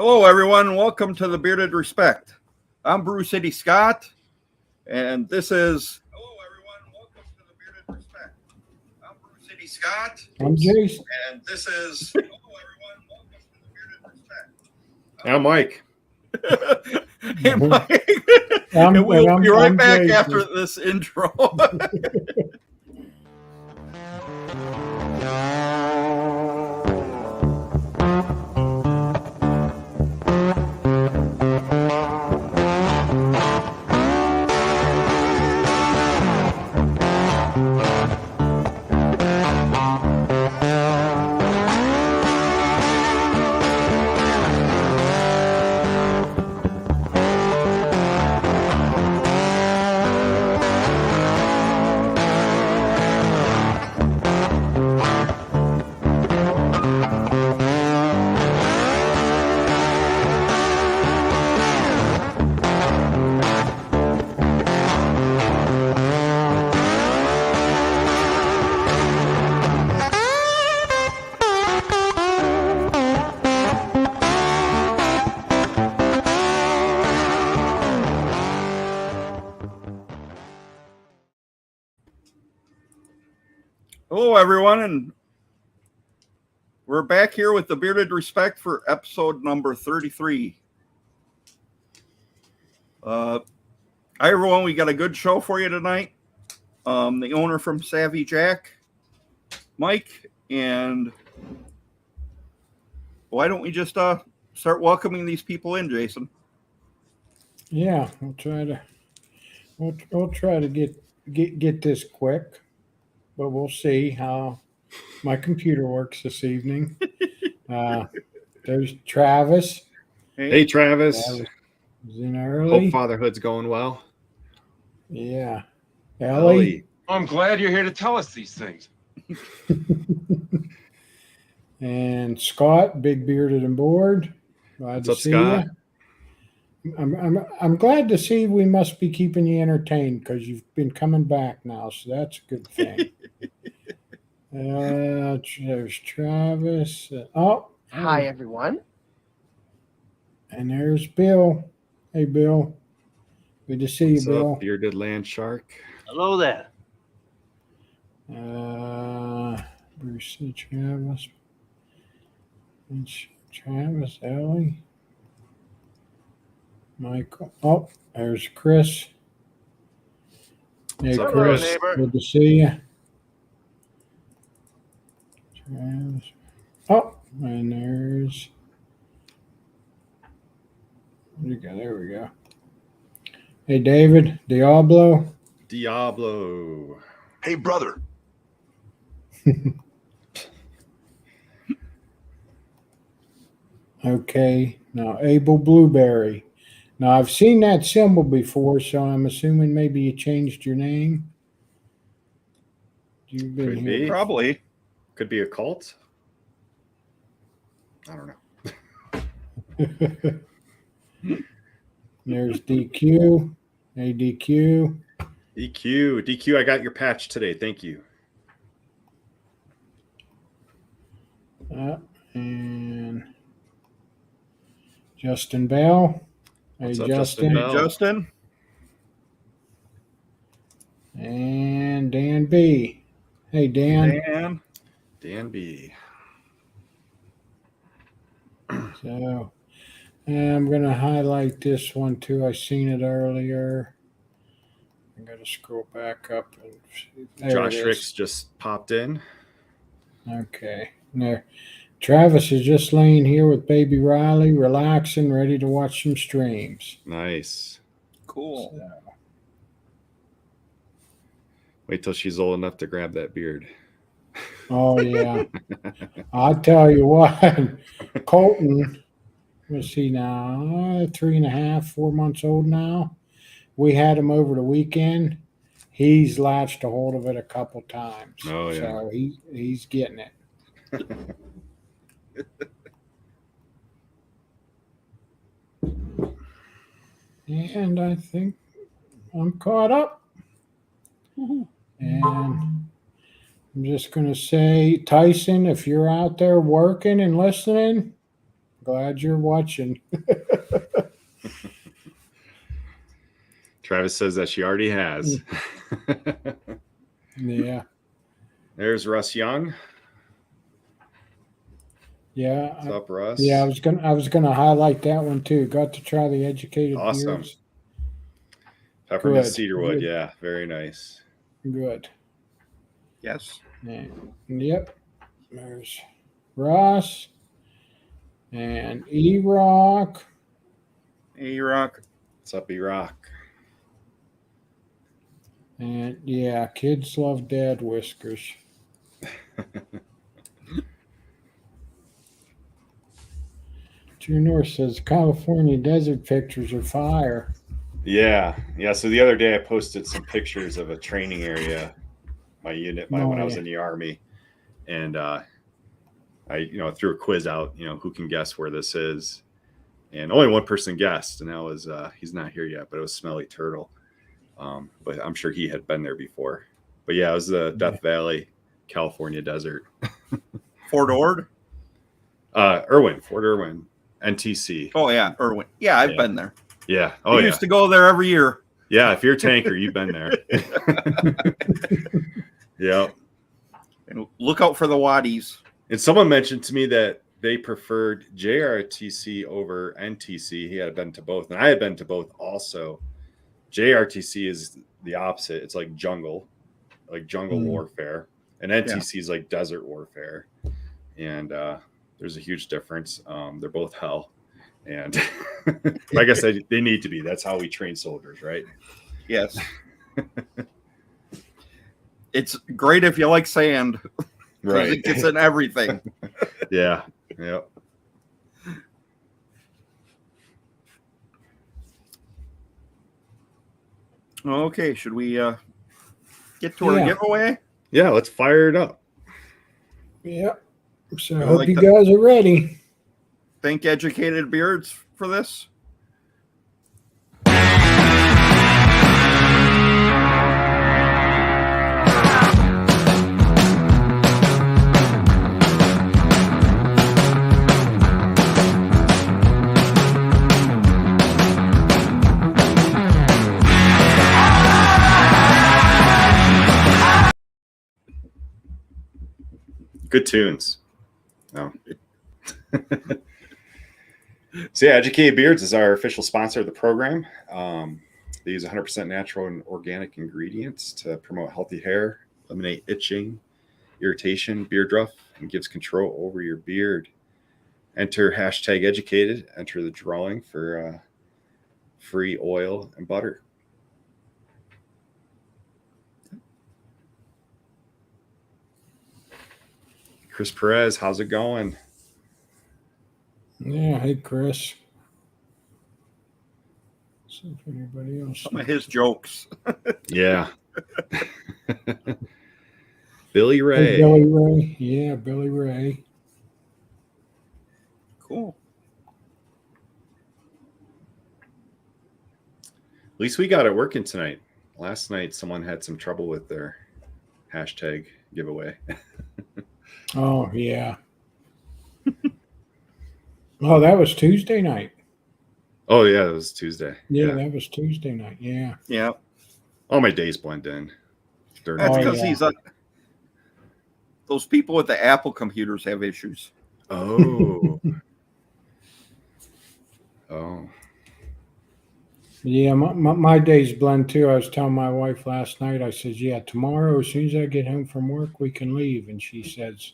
Hello, everyone. Welcome to the Bearded Respect. I'm Bruce City Scott, and this is. Hello, everyone. Welcome to the Bearded Respect. I'm Bruce City Scott. I'm Jason. And this is. Hello, everyone. Welcome to the Bearded Respect. I'm Mike. Hey, Mike. And we'll be right back Jason. after this intro. Hello, everyone, and we're back here with the Bearded Respect for episode number 33. Hi, everyone. We got a good show for you tonight. The owner from Saavy, Jack, Mike, and why don't we just start welcoming these people in, Jason? Yeah, we'll try to get this quick, but we'll see how my computer works this evening. There's Travis. Hey, Travis. Travis is in early. Hope fatherhood's going well. Yeah. Ellie. I'm glad you're here to tell us these things. And Scott, big bearded and bored. Glad What's to up, see Scott? you. I'm glad to see we must be keeping you entertained because you've been coming back now, so that's a good thing. There's Travis. Hi, everyone. And there's Bill. Hey, Bill. Good to see What's you, Bill. up, bearded land shark? Hello there. Bruce and Travis. Travis, Ellie. Michael. Oh, there's Chris. Hey, What's up, Chris. neighbor? Good to see you. Travis. Oh, and there's. There we go. Hey, David. Diablo. Diablo. Hey, brother. Okay. Now, Abel Blueberry. Now, I've seen that symbol before, so I'm assuming maybe you changed your name. You've been Could here. be. Probably. Could be a cult. I don't know. There's DQ. Hey, DQ. DQ, I got your patch today. Thank you. And Justin Bell. Hey, What's up, Justin. Justin Bell? Justin. And Dan B. Hey, Dan. Dan B. So I'm going to highlight this one too. I seen it earlier. I got to scroll back up and see. There Josh it is. Ricks just popped in. Okay. There. Travis is just laying here with baby Riley, relaxing, ready to watch some streams. Nice. Cool. So, Wait till she's old enough to grab that beard. oh, yeah. I'll tell you what, Colton, what's he now? 3.5, 4 months old now. We had him over the weekend. He's latched a hold of it a couple times. Oh, yeah. So he's getting it. And I think I'm caught up. And I'm just going to say, Tyson, if you're out there working and listening, Glad you're watching. Travis says that she already has. Yeah. There's Russ Young. Yeah. What's up, Russ? Yeah, I was gonna highlight that one too. Got to try the educated Awesome. beards. Peppermint Good. cedarwood. Good. Yeah, very nice. Good. Yes. Yep. There's Ross and E-Rock. E-Rock. What's up, E-Rock? And yeah, kids love dad whiskers. True North says California desert pictures are fire. Yeah. So the other day I posted some pictures of a training area, my unit, when I was in the Army, and I threw a quiz out. Who can guess where this is? And only one person guessed, and that was he's not here yet, but it was Smelly Turtle. But I'm sure he had been there before. But yeah, it was the Death Valley, California desert. Fort Ord? Fort Irwin, NTC. Oh, yeah, Irwin. Yeah, I've been there. Yeah. I used to go there every year. Yeah, if you're a tanker, you've been there. Yeah. And look out for the waddies. And someone mentioned to me that they preferred JRTC over NTC. He had been to both, and I had been to both also. JRTC is the opposite. It's like jungle warfare. And NTC is like desert warfare. And there's a huge difference. They're both hell. And like I said, they need to be. That's how we train soldiers, right? Yes. It's great if you like sand. Right. It gets in everything. Yeah. Yep. Okay, should we get to our giveaway? Yeah, let's fire it up. Yep. So I hope you guys are ready. Thank Educated Beards for this. Good tunes. No. So yeah, Educated Beards is our official sponsor of the program. They use 100% natural and organic ingredients to promote healthy hair, eliminate itching, irritation, beard rough, and gives control over your beard. Enter #educated. Enter the drawing for free oil and butter. Chris Perez, how's it going? Yeah, hey Chris. See if anybody else. Some of his jokes. Yeah. Billy Ray. Hey, Billy Ray. Yeah, Billy Ray. Cool. At least we got it working tonight. Last night, someone had some trouble with their #giveaway. Oh, yeah. Oh, that was Tuesday night. Oh, yeah, it was Tuesday. Yeah, that was Tuesday night. Yeah. Yeah. All my days blend in. That's because he's those people with the Apple computers have issues. Oh. Oh. Yeah, my days blend too. I was telling my wife last night, I says, yeah, tomorrow, as soon as I get home from work, we can leave. And she says,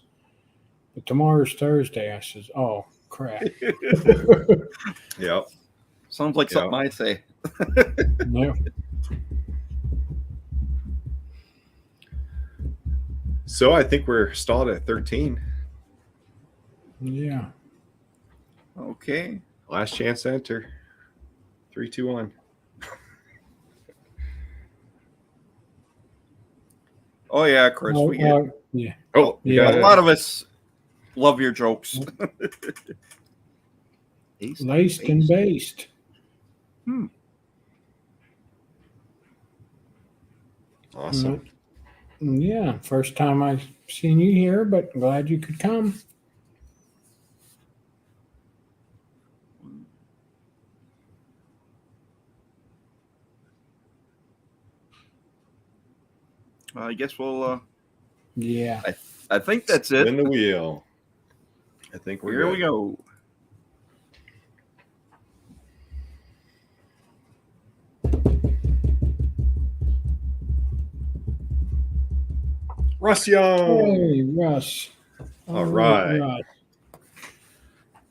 but tomorrow's Thursday. I says, oh, crap. Yep. Sounds like something I say. Yeah. So I think we're stalled at 13. Yeah. Okay. Last chance to enter. 3, 2, 1. Oh yeah, Chris. Yeah. Oh, yeah. A lot of us love your jokes. Laced and based. Awesome. Yeah. First time I've seen you here, but glad you could come. I guess we'll. Yeah. I think that's it. Spin the wheel. I think we're Here good. we go. Russ Young. Hey, Russ. All right. Russ.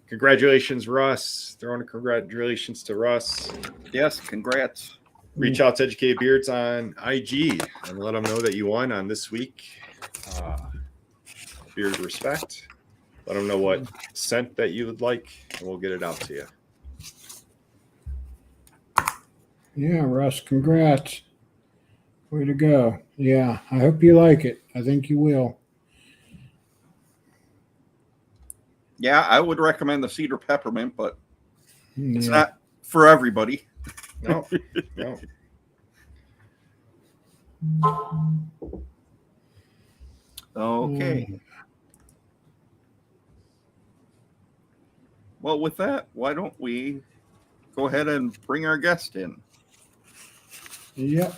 Congratulations, Russ. Throwing a congratulations to Russ. Yes, congrats. Reach out to Educated Beards on IG and let them know that you won on this week. Beard Respect. Let them know what scent that you would like, and we'll get it out to you. Yeah, Russ, congrats. Way to go. Yeah, I hope you like it. I think you will. Yeah, I would recommend the cedar peppermint, but it's Yeah. not for everybody. No, no. Okay. Well, with that, why don't we go ahead and bring our guest in? Yep.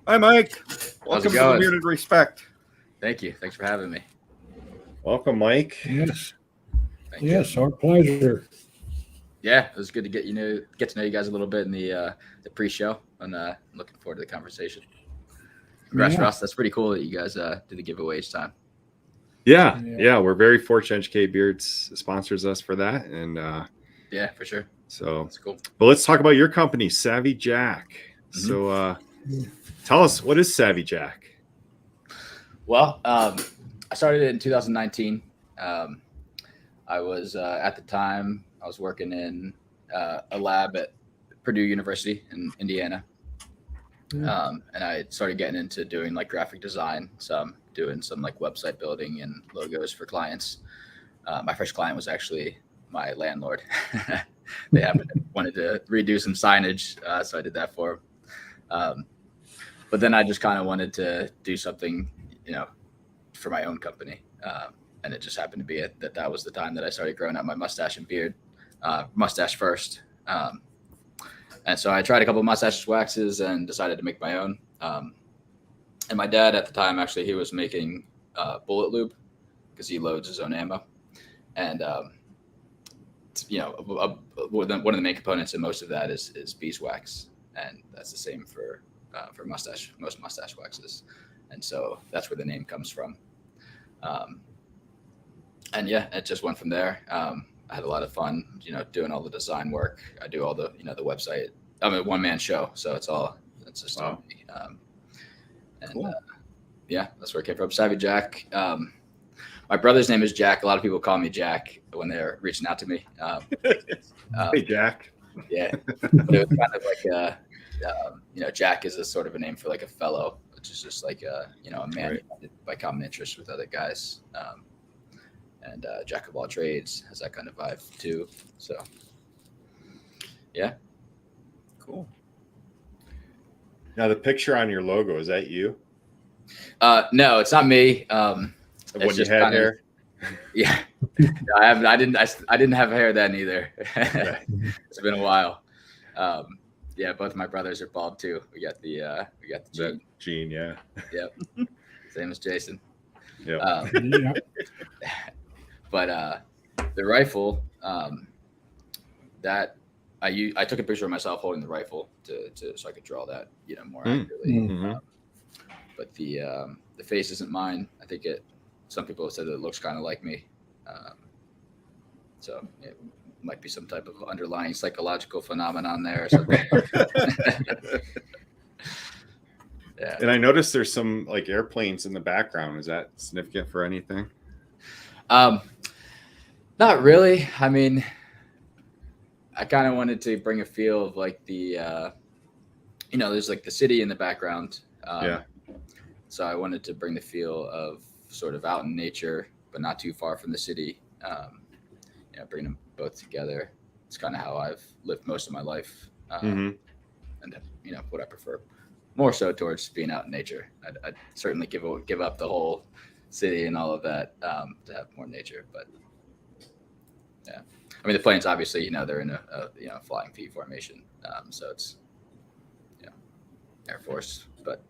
Hi, Mike. How's Welcome it to the going? Bearded Respect. Thank you. Thanks for having me. Welcome, Mike. Yes. Thank you. Yes, our pleasure. Yeah, it was good to get to know you guys a little bit in the pre-show, and looking forward to the conversation. Congrats, Yeah. Ross. That's pretty cool that you guys did the giveaway each time. Yeah, Yeah. yeah. We're very fortunate. Educated Beards sponsors us for that, and Yeah, for sure. so. That's cool. But let's talk about your company, Saavy Jack. Mm-hmm. So, tell us, what is Saavy Jack? Well, I started it in 2019. I was at the time I was working in a lab at Purdue University in Indiana. And I started getting into doing like graphic design. So I'm doing some like website building and logos for clients. My first client was actually my landlord. They wanted to redo some signage. So I did that for them. But then I just kind of wanted to do something, for my own company. And it just happened to be that was the time that I started growing out my mustache and beard, mustache first. And so I tried a couple of mustache waxes and decided to make my own. And my dad at the time, actually, he was making bullet lube because he loads his own ammo. And, one of the main components in most of that is beeswax. And that's the same for most mustache waxes. And so that's where the name comes from. And yeah, it just went from there. I had a lot of fun, doing all the design work. I do all the, the website. I'm a one-man show, so it's just Wow. on me. Cool. Yeah, that's where it came from. Saavy Jack. My brother's name is Jack. A lot of people call me Jack when they're reaching out to me. Hey, Jack. Yeah, but it was kind of like, Jack is a sort of a name for like a fellow, which is just like a man Right. united by common interest with other guys. And Jack of all trades has that kind of vibe too. So, yeah. Cool. Now, the picture on your logo, is that you? No, it's not me. When It's you just had kind of- hair? Yeah, No, I didn't have hair then either. It's been a while. Yeah, both my brothers are bald too. We got the That gene. Gene, yeah. Yep, same as Jason. Yeah. Yeah. But the rifle, that I took a picture of myself holding the rifle so I could draw that more accurately. Mhm. But the face isn't mine. I think some people have said that it looks kind of like me. So it might be some type of underlying psychological phenomenon there or something. Yeah. And I noticed there's some like airplanes in the background. Is that significant for anything? Not really. I mean, I kind of wanted to bring a feel of like the, there's like the city in the background. Yeah. So I wanted to bring the feel of sort of out in nature, but not too far from the city. Bring them both together. It's kind of how I've lived most of my life. Mhm. And what I prefer more so towards being out in nature. I'd certainly give up the whole city and all of that to have more nature. But yeah, I mean, the planes obviously, they're in a flying V formation, so it's Air Force, but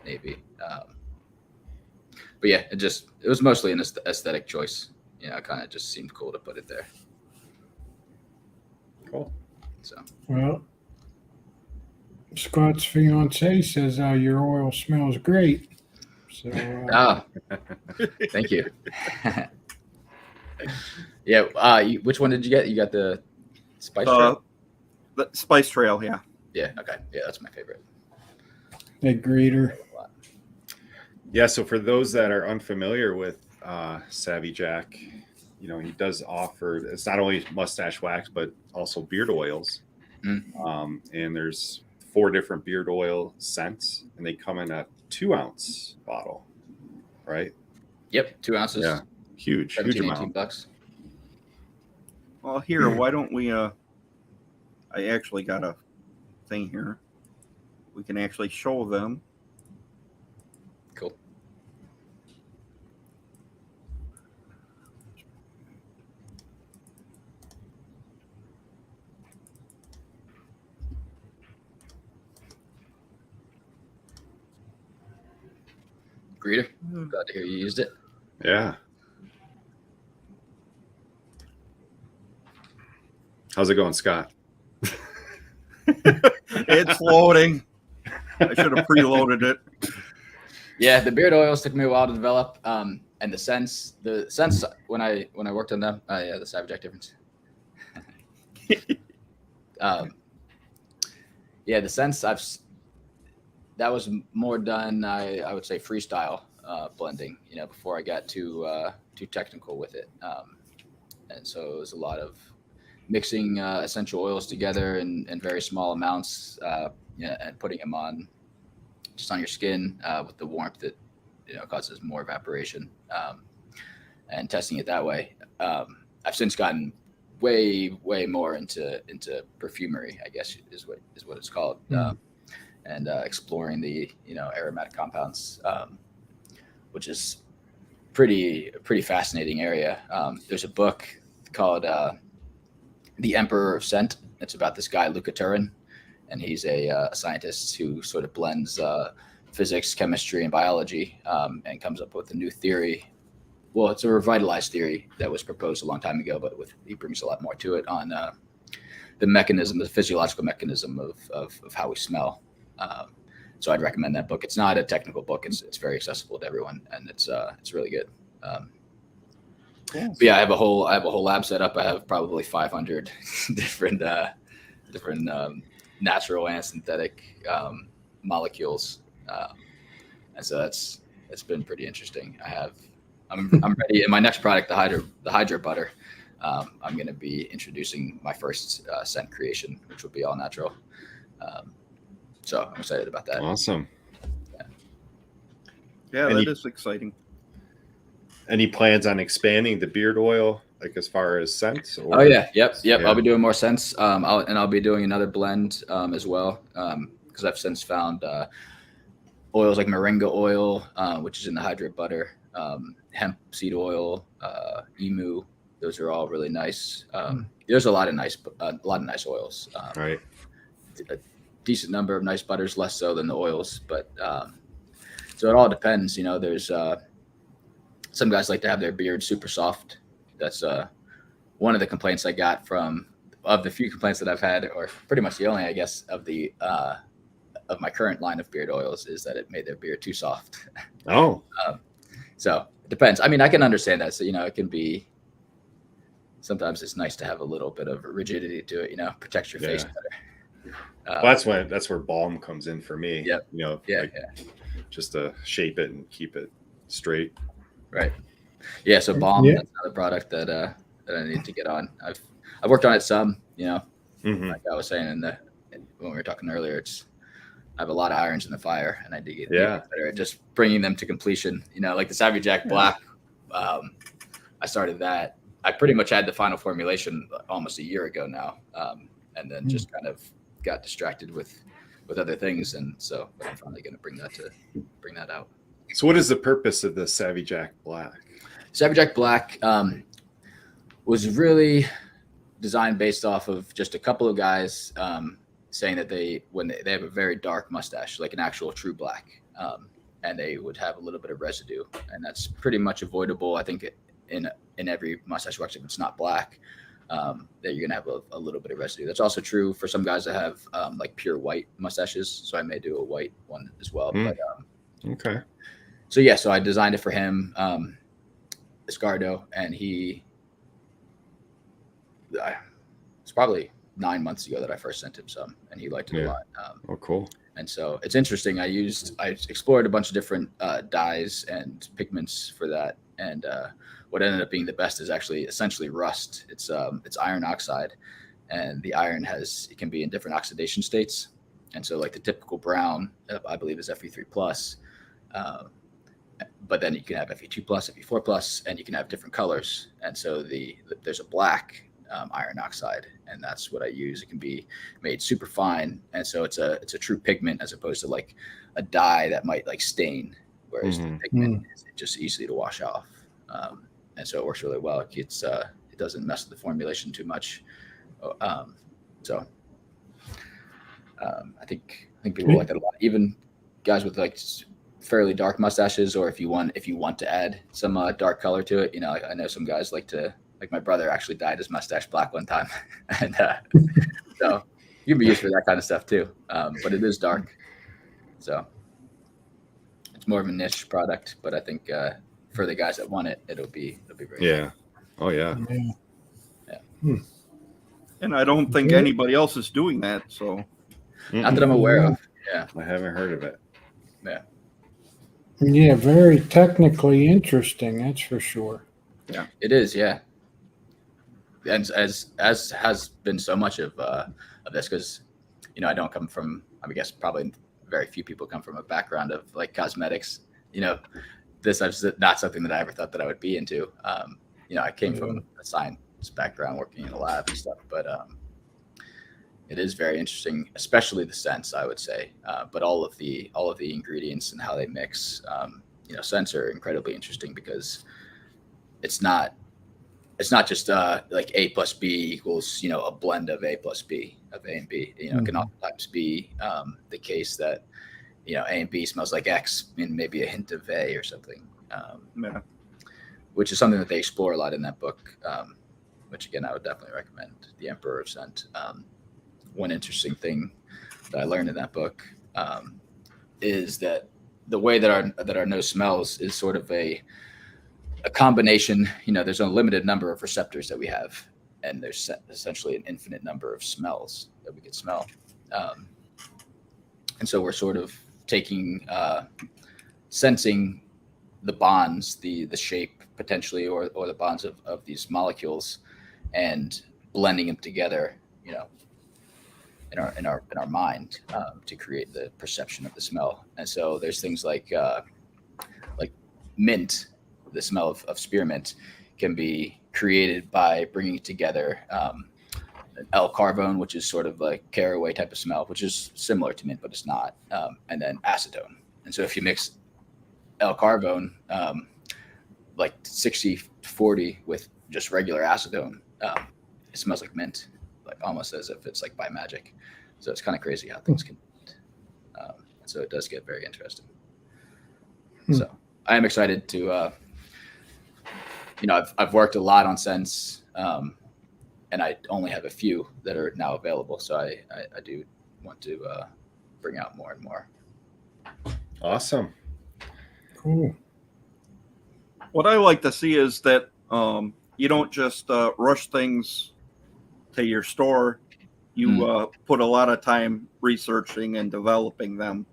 Navy. But yeah, it was mostly an aesthetic choice. It kind of just seemed cool to put it there. Cool. So Well, Scott's fiance says your oil smells great. So thank you. Yeah. Which one did you get? You got the Spice Trail? The Spice Trail, yeah. Yeah. Okay. Yeah, that's my favorite. they greeter. Yeah, so for those that are unfamiliar with Saavy Jack, he does offer, it's not only mustache wax, but also beard oils. And there's 4 different beard oil scents, and they come in a 2-ounce bottle, right? Yep, 2 ounces. Yeah, huge 17, amount. $18. Well, here, why don't we? I actually got a thing here. We can actually show them. Cool. Greeter, glad to hear you used it. Yeah. How's it going, Scott? It's loading. I should have preloaded it. Yeah, the beard oils took me a while to develop, and the scents when I worked on them, the Saavy Jack difference. Yeah, the scents that was more done. I would say freestyle blending. Before I got too technical with it, and so it was a lot of mixing essential oils together in very small amounts, and putting them on just on your skin with the warmth that causes more evaporation, and testing it that way. I've since gotten way more into perfumery, I guess is what it's called, and exploring the aromatic compounds, which is pretty fascinating area. There's a book called The Emperor of Scent. It's about this guy Luca Turin, and he's a scientist who sort of blends physics, chemistry, and biology, and comes up with a new theory. Well, it's a revitalized theory that was proposed a long time ago, but he brings a lot more to it on the physiological mechanism of how we smell. So I'd recommend that book. It's not a technical book. It's very accessible to everyone, and it's really good. Cool. But yeah, I have a whole lab set up. I have probably 500 different natural and synthetic molecules, and so it's been pretty interesting. I'm ready. In my next product, the Hydra butter, I'm going to be introducing my first scent creation, which will be all natural. So I'm excited about that. Awesome. Yeah, And that you- is exciting. Any plans on expanding the beard oil, like as far as scents? Oh yeah, yep. Yeah. I'll be doing more scents. I'll be doing another blend as well, because I've since found oils like moringa oil, which is in the Hydra butter, hemp seed oil, emu. Those are all really nice. There's a lot of nice oils. Right. A decent number of nice butters, less so than the oils, but so it all depends. There's some guys like to have their beard super soft. That's one of the complaints I got of the few complaints that I've had, or pretty much the only, I guess, of my current line of beard oils, is that it made their beard too soft. Oh. So it depends. I mean, I can understand that. So it can be. Sometimes it's nice to have a little bit of rigidity to it. Protects your face better. Well, that's where balm comes in for me. Yep. Just to shape it and keep it straight. Right. Yeah. So balm. Yeah. That's another product that I need to get on. I've worked on it some. Mhm. Like I was saying when we were talking earlier, I have a lot of irons in the fire, and I need to get better at just bringing them to completion. Like the Saavy Jack Black. I started that. I pretty much had the final formulation almost a year ago now, and then just kind of got distracted with other things, and so I'm finally going to bring that out. So, what is the purpose of the Saavy Jack Black? Saavy Jack Black was really designed based off of just a couple of guys saying that they have a very dark mustache, like an actual true black, and they would have a little bit of residue, and that's pretty much avoidable. I think in every mustache wax, if it's not black, that you're gonna have a little bit of residue. That's also true for some guys that have like pure white mustaches. So I may do a white one as well. But Okay. so yeah, so I designed it for him, Escardo, and it's probably 9 months ago that I first sent him some, and he liked it a lot. Oh, cool. And so it's interesting. I explored a bunch of different dyes and pigments for that, and what ended up being the best is actually essentially rust. It's iron oxide, and the iron can be in different oxidation states. And so like the typical brown, I believe, is Fe3 plus, but then you can have Fe2 plus, Fe4 plus, and you can have different colors. And so there's a black iron oxide, and that's what I use. It can be made super fine, and so it's a true pigment as opposed to like a dye that might like stain, whereas the pigment is just easy to wash off. And so it works really well. It doesn't mess with the formulation too much. I think people like that a lot. Even guys with like fairly dark mustaches, or if you want to add some dark color to it, like I know some guys like my brother actually dyed his mustache black one time, and so you can be used for that kind of stuff too. But it is dark, so it's more of a niche product. But I think for the guys that want it, it'll be great. Yeah. Oh yeah. Yeah. And I don't think anybody else is doing that. So Not that I'm aware of. Yeah. I haven't heard of it. Yeah. Yeah, very technically interesting, that's for sure. yeah, It is, yeah. And as has been so much of this, because I don't come from, I guess probably very few people come from a background of like cosmetics. This is not something that I ever thought that I would be into. I came from a science background, working in a lab and stuff, but it is very interesting, especially the scents, I would say. But all of the ingredients and how they mix, scents are incredibly interesting, because it's not just like A plus B equals, a blend of A plus B, of A and B. It can oftentimes be the case that, A and B smells like X and maybe a hint of A or something, which is something that they explore a lot in that book, which again, I would definitely recommend, The Emperor of Scent. One interesting thing that I learned in that book is that the way that our nose smells is sort of a combination. There's a limited number of receptors that we have, and there's essentially an infinite number of smells that we could smell. And so we're sort of taking, sensing the bonds, the shape potentially, or the bonds of these molecules, and blending them together, in our mind, to create the perception of the smell. And so there's things like mint. The smell of spearmint can be created by bringing together an L-carvone, which is sort of like caraway type of smell, which is similar to mint, but it's not, and then acetone. And so if you mix L-carvone, like 60-40 with just regular acetone, it smells like mint, like almost as if it's like by magic. So it's kind of crazy how things can, so it does get very interesting. So I am excited to, I've worked a lot on scents, and I only have a few that are now available. So I do want to bring out more and more. Awesome. Cool. what I like to see is that you don't just rush things to your store. You put a lot of time researching and developing them.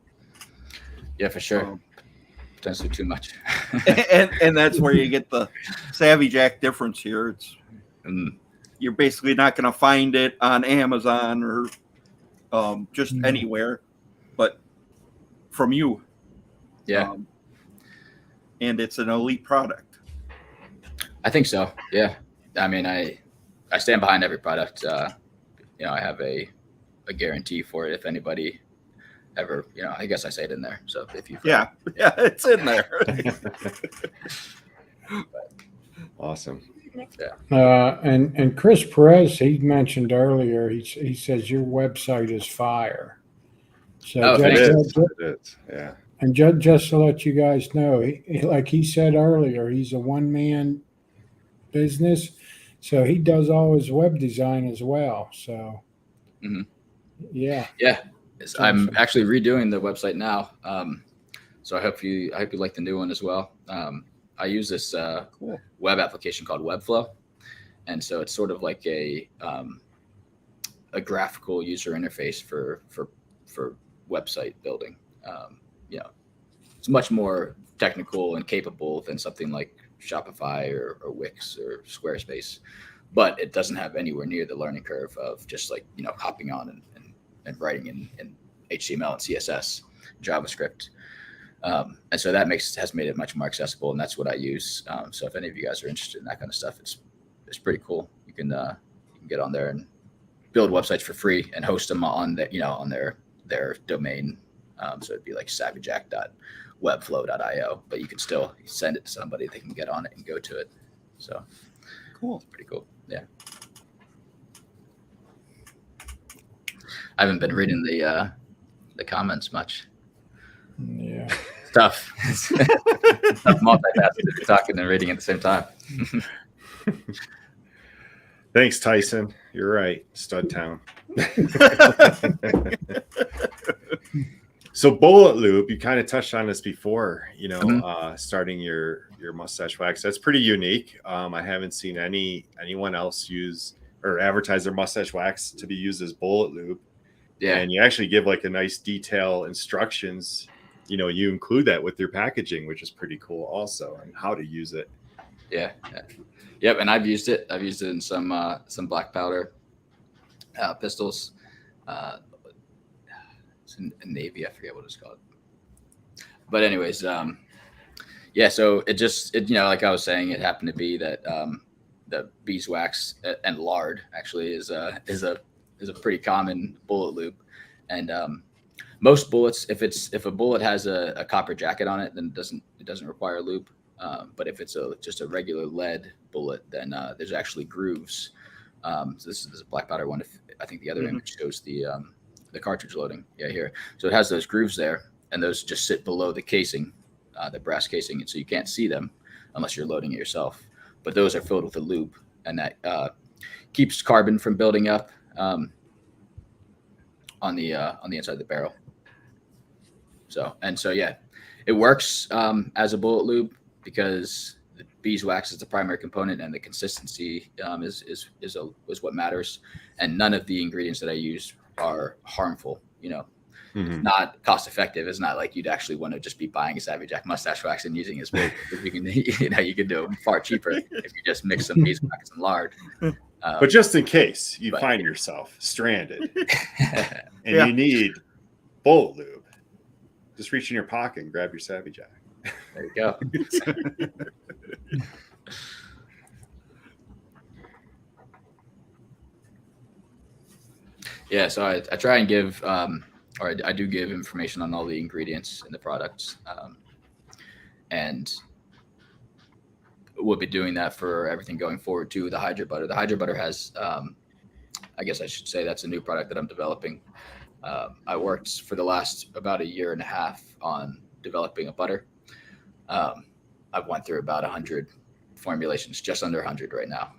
Yeah, for sure. Potentially too much. and that's where you get the Saavy Jack difference here. It's you're basically not going to find it on Amazon or just anywhere, but from you. Yeah. And it's an elite product. I think so. Yeah. I mean, I stand behind every product. I have a guarantee for it. If anybody ever, I guess I say it in there. So if you, yeah, it's in there. Awesome. And Chris Perez, he mentioned earlier, he says your website is fire. So Oh, It thanks. is. It is. Yeah. and just to let you guys know, like he said earlier, he's a one-man business, so he does all his web design as well. So, Mhm. yeah, Yeah, I'm awesome. actually redoing the website now. So I hope you like the new one as well. I use this web application called Webflow, and so it's sort of like a graphical user interface for website building. You know, it's much more technical and capable than something like Shopify or Wix or Squarespace, but it doesn't have anywhere near the learning curve of just like, you know, hopping on and writing in HTML and CSS, JavaScript. And so that has made it much more accessible, and that's what I use. So if any of you guys are interested in that kind of stuff, it's pretty cool. You can get on there and build websites for free and host them on on their domain. So it'd be like savvyjack.webflow.io, but you can still send it to somebody. They can get on it and go to it. So Cool. it's pretty cool. Yeah. I haven't been reading the comments much. Yeah. It's tough. It's tough multitasking, talking and reading at the same time. Thanks, Tyson. You're right. Stud town. So bullet loop, you kind of touched on this before, you know, starting your mustache wax. That's pretty unique. I haven't seen anyone else use or advertise their mustache wax to be used as bullet loop. Yeah. And you actually give like a nice detail instructions. You know, you include that with your packaging, which is pretty cool also, and how to use it. Yeah. Yep. And I've used it. I've used it in some black powder pistols. It's in Navy. I forget what it's called. But anyways, yeah. So it you know, like I was saying, it happened to be that the beeswax and lard actually is a pretty common bullet loop, and most bullets, if a bullet has a copper jacket on it, then it doesn't require lube. But if it's just a regular lead bullet, then there's actually grooves. So this is a black powder one. I think the other image shows the cartridge loading. Yeah, here. So it has those grooves there, and those just sit below the casing, the brass casing, and so you can't see them unless you're loading it yourself. But those are filled with a lube, and that keeps carbon from building up on the inside of the barrel. So yeah, it works as a bullet lube because the beeswax is the primary component, and the consistency is what matters. And none of the ingredients that I use are harmful. You know, it's not cost effective. It's not like you'd actually want to just be buying a Saavy Jack mustache wax and using it as bullet. You can do it far cheaper if you just mix some beeswax and lard. But just in case you find yourself stranded and you need bullet lube, just reach in your pocket and grab your Saavy Jack. There you go. Yeah, so I try and give, or I do give information on all the ingredients in the products, and we'll be doing that for everything going forward too. The Hydra Butter. The Hydra Butter has, I guess I should say, that's a new product that I'm developing. I worked for the last about a year and a half on developing a butter. I've went through about 100 formulations, just under 100 right now.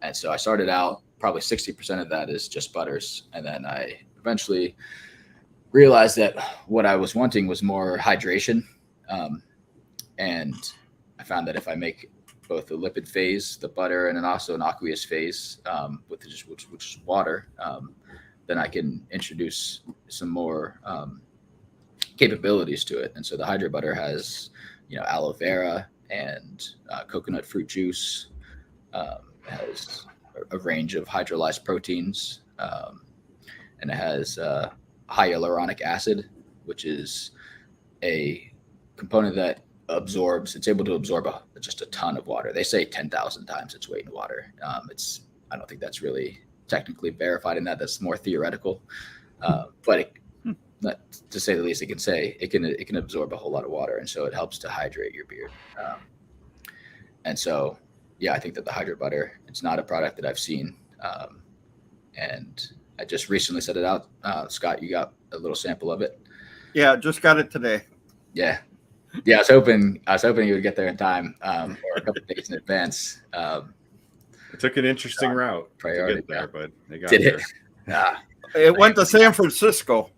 And so I started out, probably 60% of that is just butters. And then I eventually realized that what I was wanting was more hydration. And I found that if I make both the lipid phase, the butter, and then also an aqueous phase, which is water, then I can introduce some more capabilities to it. And so the Hydra Butter has, aloe vera and coconut fruit juice, has a range of hydrolyzed proteins, and it has hyaluronic acid, which is a component that it's able to absorb just a ton of water. They say 10,000 times its weight in water. I don't think that's really technically verified in that's more theoretical, but to say the least, it can absorb a whole lot of water, and so it helps to hydrate your beard. And so, yeah, I think that the Hydro Butter, it's not a product that I've seen. And I just recently set it out. Scott, you got a little sample of it. Yeah, just got it today. Yeah. Yeah, I was hoping you would get there in time, or a couple of days in advance. It took an interesting route priority, to get there, but they got Did there. it? Ah, It went to San Francisco.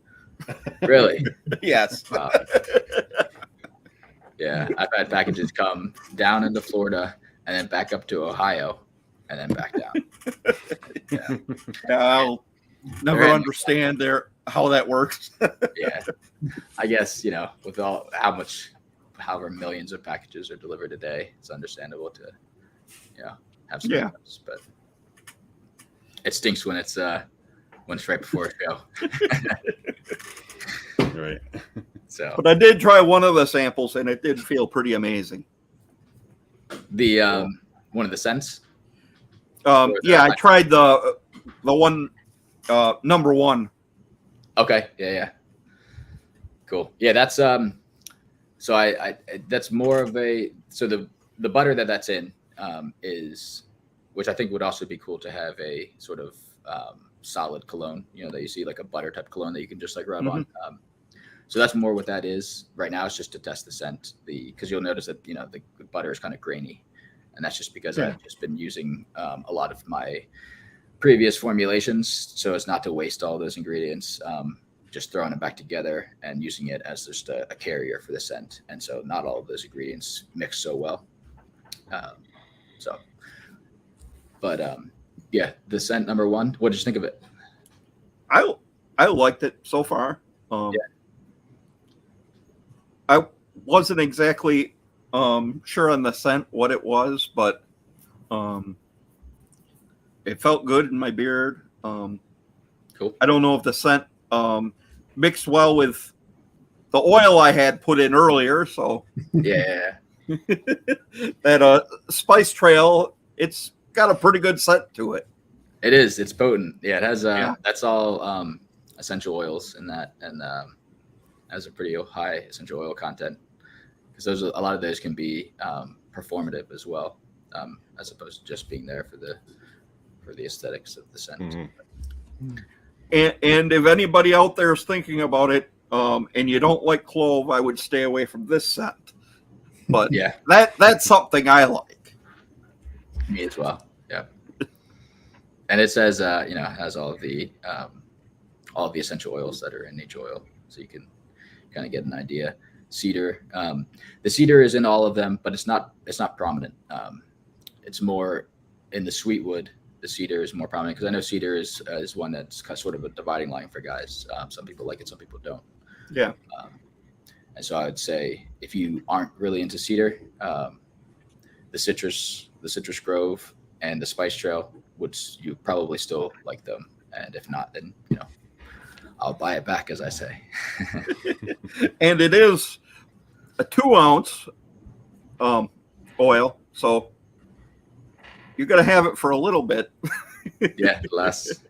really? Yes. Wow. Yeah, I've had packages come down into Florida and then back up to Ohio and then back down. Yeah, Yeah, I'll never Right. understand how that works. yeah. I guess, with however millions of packages are delivered a day, it's understandable to, have some Yeah. hiccups, but it stinks when it's right before a show. Right. So But I did try one of the samples, and it did feel pretty amazing. the one of the scents. Yeah, I tried the one number one. Okay. Yeah. Cool. Yeah, that's so I that's more of a the butter that's in is, which I think would also be cool to have a sort of solid cologne, that you see like a butter type cologne that you can just like rub on. So that's more what that is right now. It's just to test the scent, because you'll notice that the butter is kind of grainy, and that's just because I've just been using a lot of my previous formulations, so as not to waste all those ingredients. Just throwing them back together and using it as just a carrier for the scent, and so not all of those ingredients mix so well. Yeah, the scent number one. What did you think of it? I liked it so far. I wasn't exactly sure on the scent what it was, but it felt good in my beard. Cool. I don't know if the scent mixed well with the oil I had put in earlier. So Yeah. that Spice Trail, it's got a pretty good scent to it. It is. It's potent. Yeah, it has. That's all essential oils in that, and has a pretty high essential oil content, because a lot of those can be performative as well, as opposed to just being there for the aesthetics of the scent. Mm-hmm. And if anybody out there is thinking about it, and you don't like clove, I would stay away from this scent. But Yeah, that's something I like. me as well. Yeah, and it says it has all the essential oils that are in each oil, so you can kind of get an idea. Cedar, the cedar is in all of them, but it's not prominent. It's more in the sweet wood. The cedar is more prominent, because I know cedar is one that's sort of a dividing line for guys. Some people like it, some people don't. Yeah. And so I would say, if you aren't really into cedar, the citrus grove and the spice trail, you probably still like them. And if not, then I'll buy it back, as I say. And it is a 2-ounce oil, so you're gonna have it for a little bit. Yeah, less.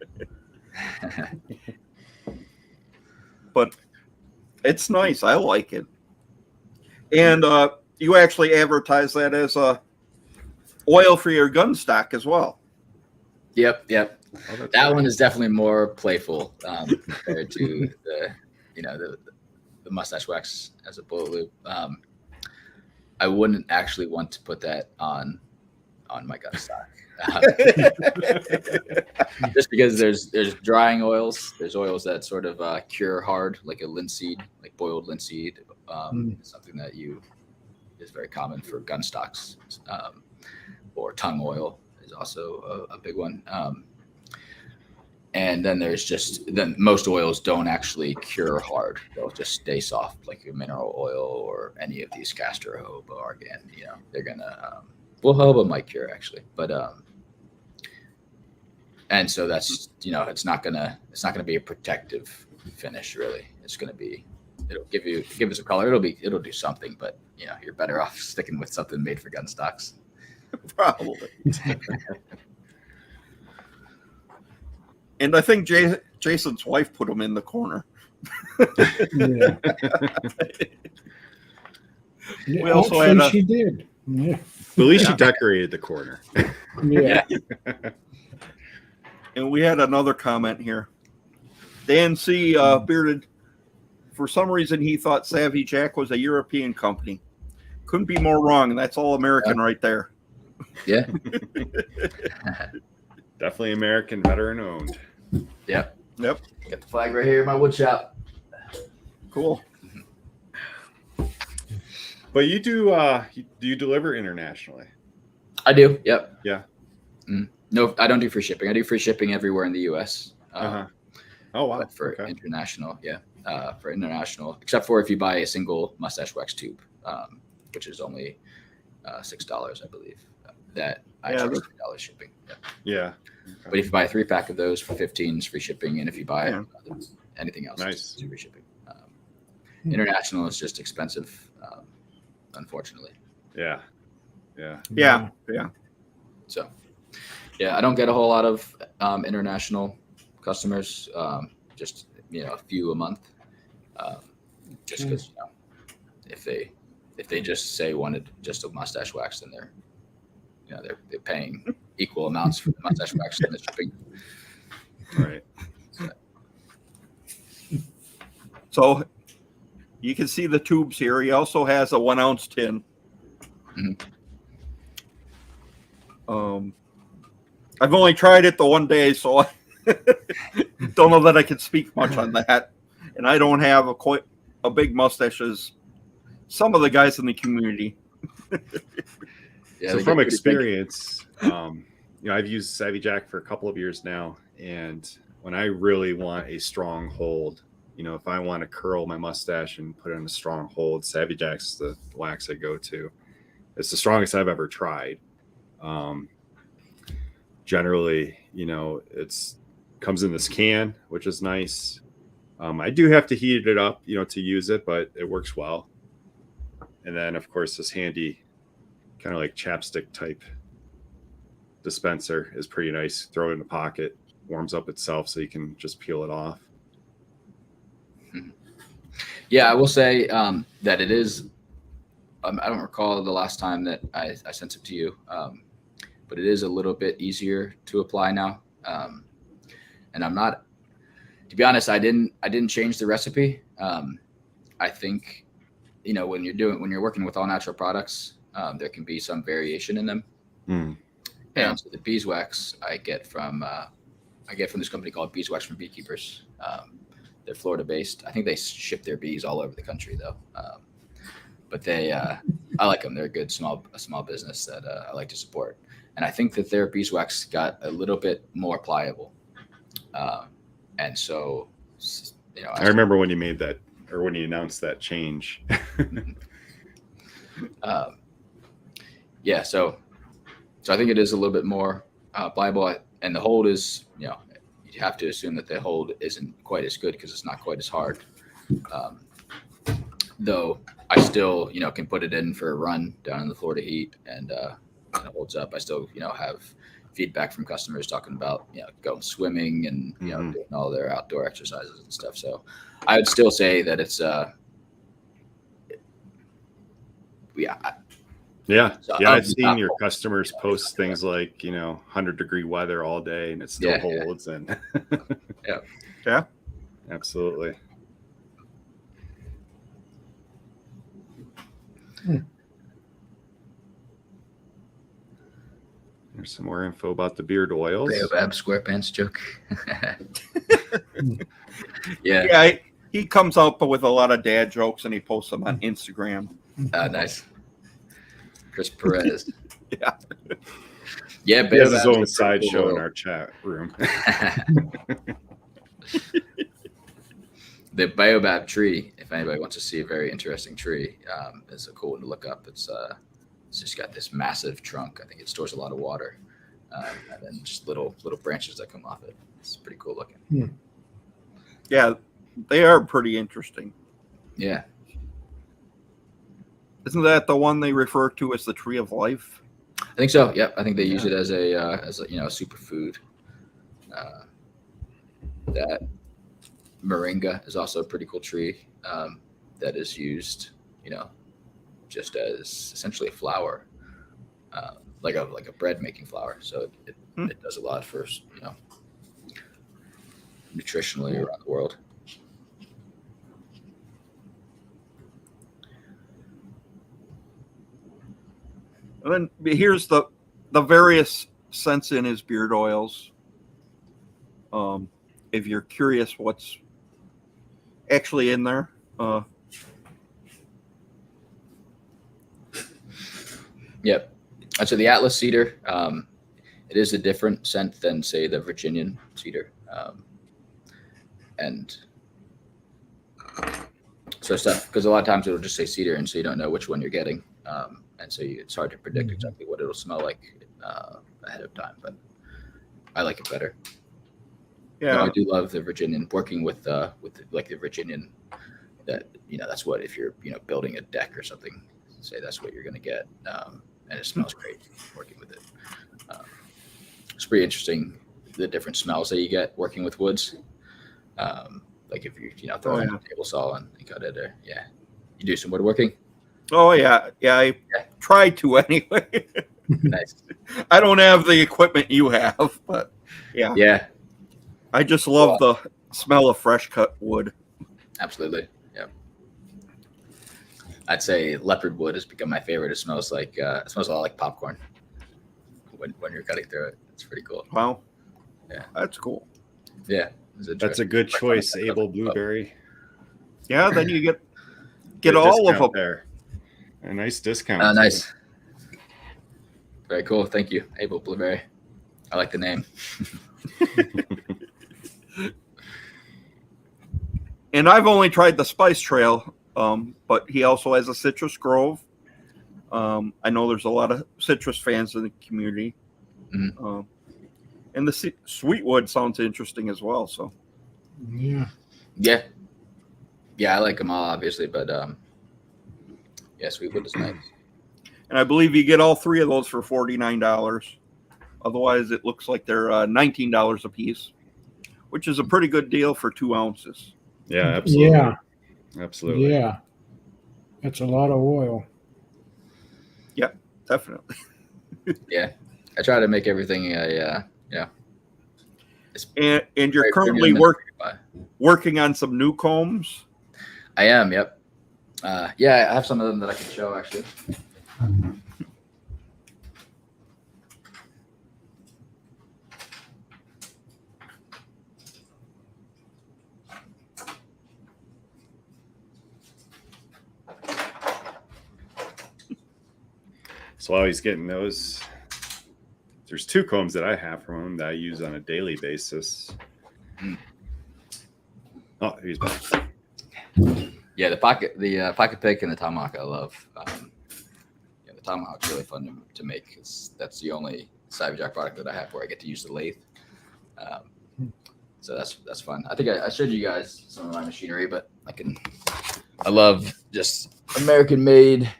But it's nice. I like it. And you actually advertise that as a oil for your gun stock as well. Yep. Oh, That one is definitely more playful compared to the mustache wax as a bullet loop. I wouldn't actually want to put that on my gun stock. Just because there's drying oils, there's oils that sort of cure hard, like a linseed, like boiled linseed, something that is very common for gun stocks, or tongue oil is also a big one. And then then most oils don't actually cure hard; they'll just stay soft, like your mineral oil or any of these castor, jojoba, argan. They're gonna jojoba might cure actually, but and so that's it's not gonna be a protective finish really. It's gonna be, it'll give us a color. It'll do something, but you're better off sticking with something made for gun stocks. Probably. And I think Jason's wife put him in the corner. Yeah. We also had she did. Yeah. But at least you decorated the corner. Yeah. And we had another comment here. Dan C. Bearded, for some reason, he thought Saavy Jack was a European company. Couldn't be more wrong. And that's all American right there. Yeah. Definitely American, veteran owned. Yep. Yep. Got the flag right here in my wood shop. Cool. But you do you deliver internationally? I do. Yep. Yeah. No, I don't do free shipping. I do free shipping everywhere in the U.S. Oh wow. But for Okay. international, for international, except for if you buy a single mustache wax tube, which is only $6, I believe. That I charge $3 shipping. Yeah. Yeah. But if you buy a 3-pack of those for 15, it's free shipping, and if you buy anything else, Nice. it's free shipping. International is just expensive, unfortunately. Yeah. Yeah. Yeah. Yeah. So, yeah, I don't get a whole lot of international customers. Just a few a month. Just because if they just say wanted just a mustache wax, then they're paying equal amounts for the mustache wax and the shipping. Right. So you can see the tubes here. He also has a 1 ounce tin. I've only tried it the one day, so I don't know that I can speak much on that. And I don't have quite a big mustache as some of the guys in the community. So from experience, I've used Saavy Jack for a couple of years now, and when I really want a strong hold, if I want to curl my mustache and put it in a strong hold, Saavy Jack's the wax I go to. It's the strongest I've ever tried. Generally, it's comes in this can, which is nice. I do have to heat it up, to use it, but it works well. And then, of course, this handy kind of like chapstick type dispenser is pretty nice. Throw it in a pocket, warms up itself so you can just peel it off. Yeah, I will say that it is. I don't recall the last time that I sent it to you, but it is a little bit easier to apply now. And I'm not, to be honest, I didn't change the recipe. I think, when you're working with all natural products, there can be some variation in them. And so the beeswax I get from this company called Beeswax from Beekeepers. They're Florida based. I think they ship their bees all over the country though. But I like them. They're a good small business that I like to support. And I think that their beeswax got a little bit more pliable. And so, I remember when you made that, or when you announced that change. So I think it is a little bit more pliable, and the hold is, you have to assume that the hold isn't quite as good because it's not quite as hard. Though I still, can put it in for a run down in the Florida heat, and it holds up. I still, have feedback from customers talking about, going swimming and, doing all their outdoor exercises and stuff. So I would still say that it's, I've seen your customers post things like 100-degree weather all day and it still holds. And yeah, absolutely. There's some more info about the beard oils. Baobab SquarePants joke. He comes up with a lot of dad jokes and he posts them on Instagram. Nice. Chris Perez. Yeah. Yeah, he has his own sideshow in our chat room. The Baobab tree, if anybody wants to see a very interesting tree, is a cool one to look up. It's just got this massive trunk. I think it stores a lot of water, and then just little branches that come off it. It's pretty cool looking. Yeah, they are pretty interesting. Yeah. Isn't that the one they refer to as the tree of life? I think so. Yeah, I think they use it as a superfood. That moringa is also a pretty cool tree that is used, just as essentially a flower. like a bread making flour. So it does a lot for nutritionally around the world. And then here's the various scents in his beard oils. If you're curious what's actually in there. Yep. And so the Atlas cedar, it is a different scent than, say, the Virginian cedar. And so stuff, because a lot of times it'll just say cedar, and so you don't know which one you're getting. And so it's hard to predict exactly what it'll smell like ahead of time, but I like it better. Yeah, No, I do love the Virginian, working with like the Virginian, that, that's what, if you're, building a deck or something, say that's what you're going to get. And it smells great working with it. It's pretty interesting, the different smells that you get working with woods. Like if you throw in a table saw and you cut it, or you do some woodworking. Oh yeah. I try to anyway. Nice. I don't have the equipment you have, but Yeah, I just love the smell of fresh cut wood. absolutely. Yeah, I'd say leopard wood has become my favorite. It smells a lot like popcorn when you're cutting through it. It's pretty cool. Wow. Yeah, That's cool. Yeah, That's a good choice, Able Blueberry. Yeah, then you get Good all of discount them. there. A nice discount. Nice. Very cool. Thank you, Able Blueberry. I like the name. And I've only tried the Spice Trail, but he also has a Citrus Grove. I know there's a lot of citrus fans in the community. Mm-hmm. And the Sweetwood sounds interesting as well. So Yeah. I like them all, obviously, but Sweetwood is nice. And I believe you get all three of those for $49. Otherwise, it looks like they're $19 a piece, which is a pretty good deal for 2 ounces. Yeah, absolutely. Yeah. Absolutely. Yeah. That's a lot of oil. Yeah, definitely. Yeah, I try to make everything And you're very currently premium working on some new combs. I am. Yep. I have some of them that I can show, actually. So while he's getting those, there's 2 combs that I have from him that I use on a daily basis. Oh, he's back. Yeah, the pocket pick and the tomahawk I love. The tomahawk's really fun to make. That's the only Saavy Jack product that I have where I get to use the lathe. So that's fun. I think I showed you guys some of my machinery, but I love just American made,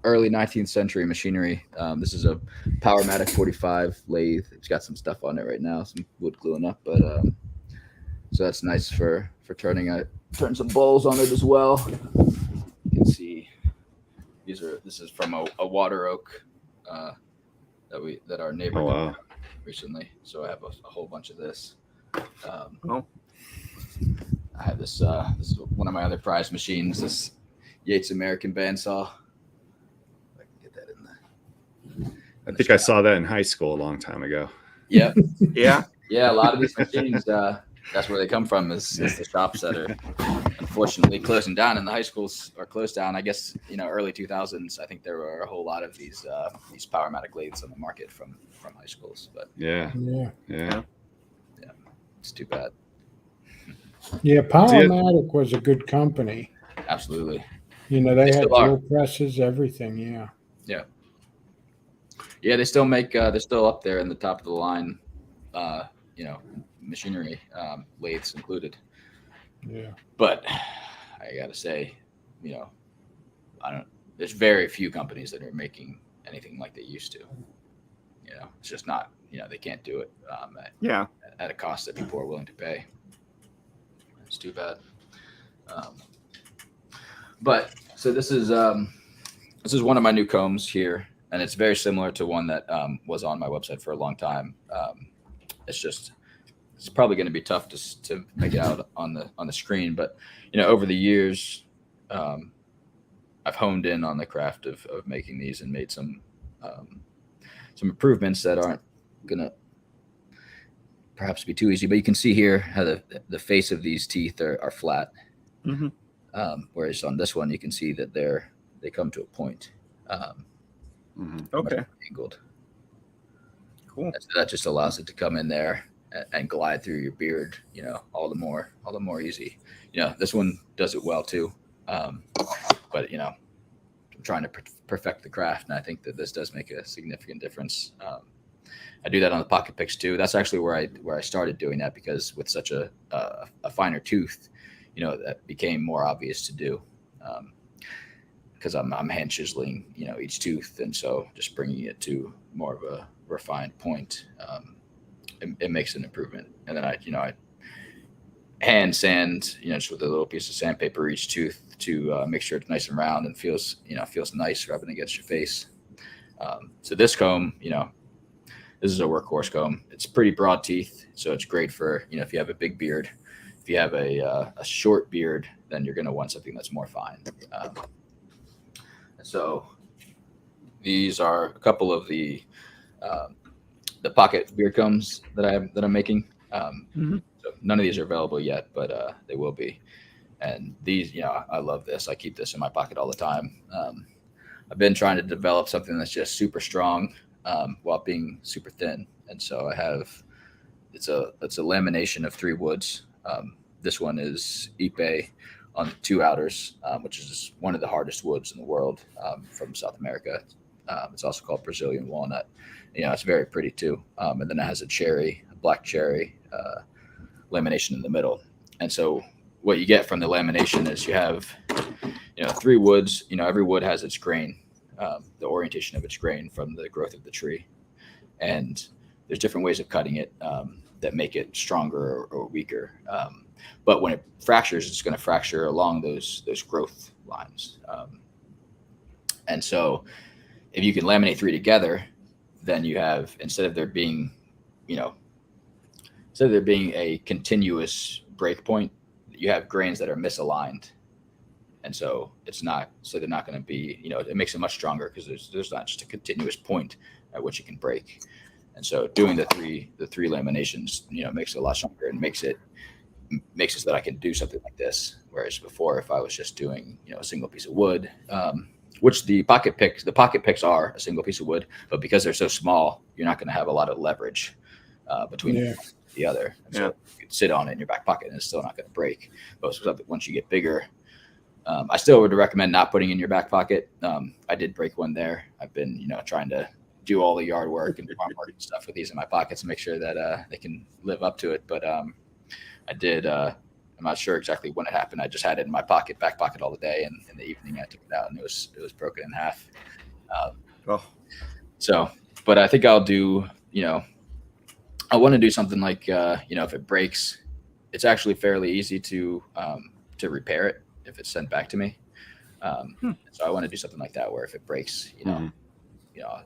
early 19th century machinery. This is a Powermatic 45 lathe. It's got some stuff on it right now, some wood gluing up, but so that's nice for turning. I turn some bowls on it as well. You can see this is from a water oak that our neighbor wow. recently. So I have a whole bunch of this. I have this. This is one of my other prized machines. This Yates American bandsaw. If I can get that in there. I think I saw that in high school a long time ago. Yep. Yeah. Yeah, a lot of these machines, that's where they come from, is the shops that are unfortunately closing down, and the high schools are closed down. I guess, early 2000s, I think there were a whole lot of these Powermatic lathes on the market from high schools. But Yeah. it's too bad. Yeah, Powermatic was a good company. Absolutely. They had still are. drill presses, everything. Yeah. Yeah, they still make, they're still up there in the top of the line, machinery, lathes included. Yeah. But I gotta say, there's very few companies that are making anything like they used to. It's just not, they can't do it at a cost that people are willing to pay. It's too bad. But so this is one of my new combs here. and it's very similar to one that was on my website for a long time. It's probably going to be tough to make it out on the screen, but over the years, I've honed in on the craft of making these and made some improvements that aren't going to perhaps be too easy. But you can see here how the face of these teeth are flat, whereas on this one you can see that they come to a point. Okay. Angled. Cool. So that just allows it to come in there and glide through your beard, all the more easy. This one does it well too. But I'm trying to perfect the craft, and I think that this does make a significant difference. I do that on the pocket picks too. That's actually where I started doing that, because with such a finer tooth, that became more obvious to do. Because I'm hand chiseling, each tooth, and so just bringing it to more of a refined point, it makes an improvement. And then I hand sand, just with a little piece of sandpaper each tooth to make sure it's nice and round and feels nice rubbing against your face. So this comb, this is a workhorse comb. It's pretty broad teeth, so it's great for if you have a big beard. If you have a short beard, then you're going to want something that's more fine. So these are a couple of the pocket beard combs that I'm making. So none of these are available yet, but they will be. And these, I love this. I keep this in my pocket all the time. I've been trying to develop something that's just super strong while being super thin. And so I have it's a lamination of 3 woods. This one is Ipe on the 2 outers, which is one of the hardest woods in the world from South America. It's also called Brazilian walnut. It's very pretty too. And then it has a black cherry lamination in the middle. And so what you get from the lamination is you have, 3 woods. Every wood has its grain, the orientation of its grain from the growth of the tree. And there's different ways of cutting it that make it stronger or weaker. But when it fractures, it's going to fracture along those growth lines. And so if you can laminate 3 together, then you have, instead of there being a continuous break point, you have grains that are misaligned. And so they're not going to be, it makes it much stronger because there's not just a continuous point at which it can break. And so doing the three laminations, makes it a lot stronger and makes it so that I can do something like this. Whereas before, if I was just doing, a single piece of wood, which the pocket picks are a single piece of wood, but because they're so small, you're not going to have a lot of leverage between the other. And so you could sit on it in your back pocket and it's still not going to break. But once you get bigger, I still would recommend not putting in your back pocket. I did break one there. I've been, trying to do all the yard work and farm work and stuff with these in my pockets to make sure that they can live up to it. But I did. I'm not sure exactly when it happened. I just had it in my back pocket all the day, and in the evening I took it out and it was broken in half. So, but I think I'll do. I want to do something like if it breaks, it's actually fairly easy to repair it if it's sent back to me. So I want to do something like that where if it breaks,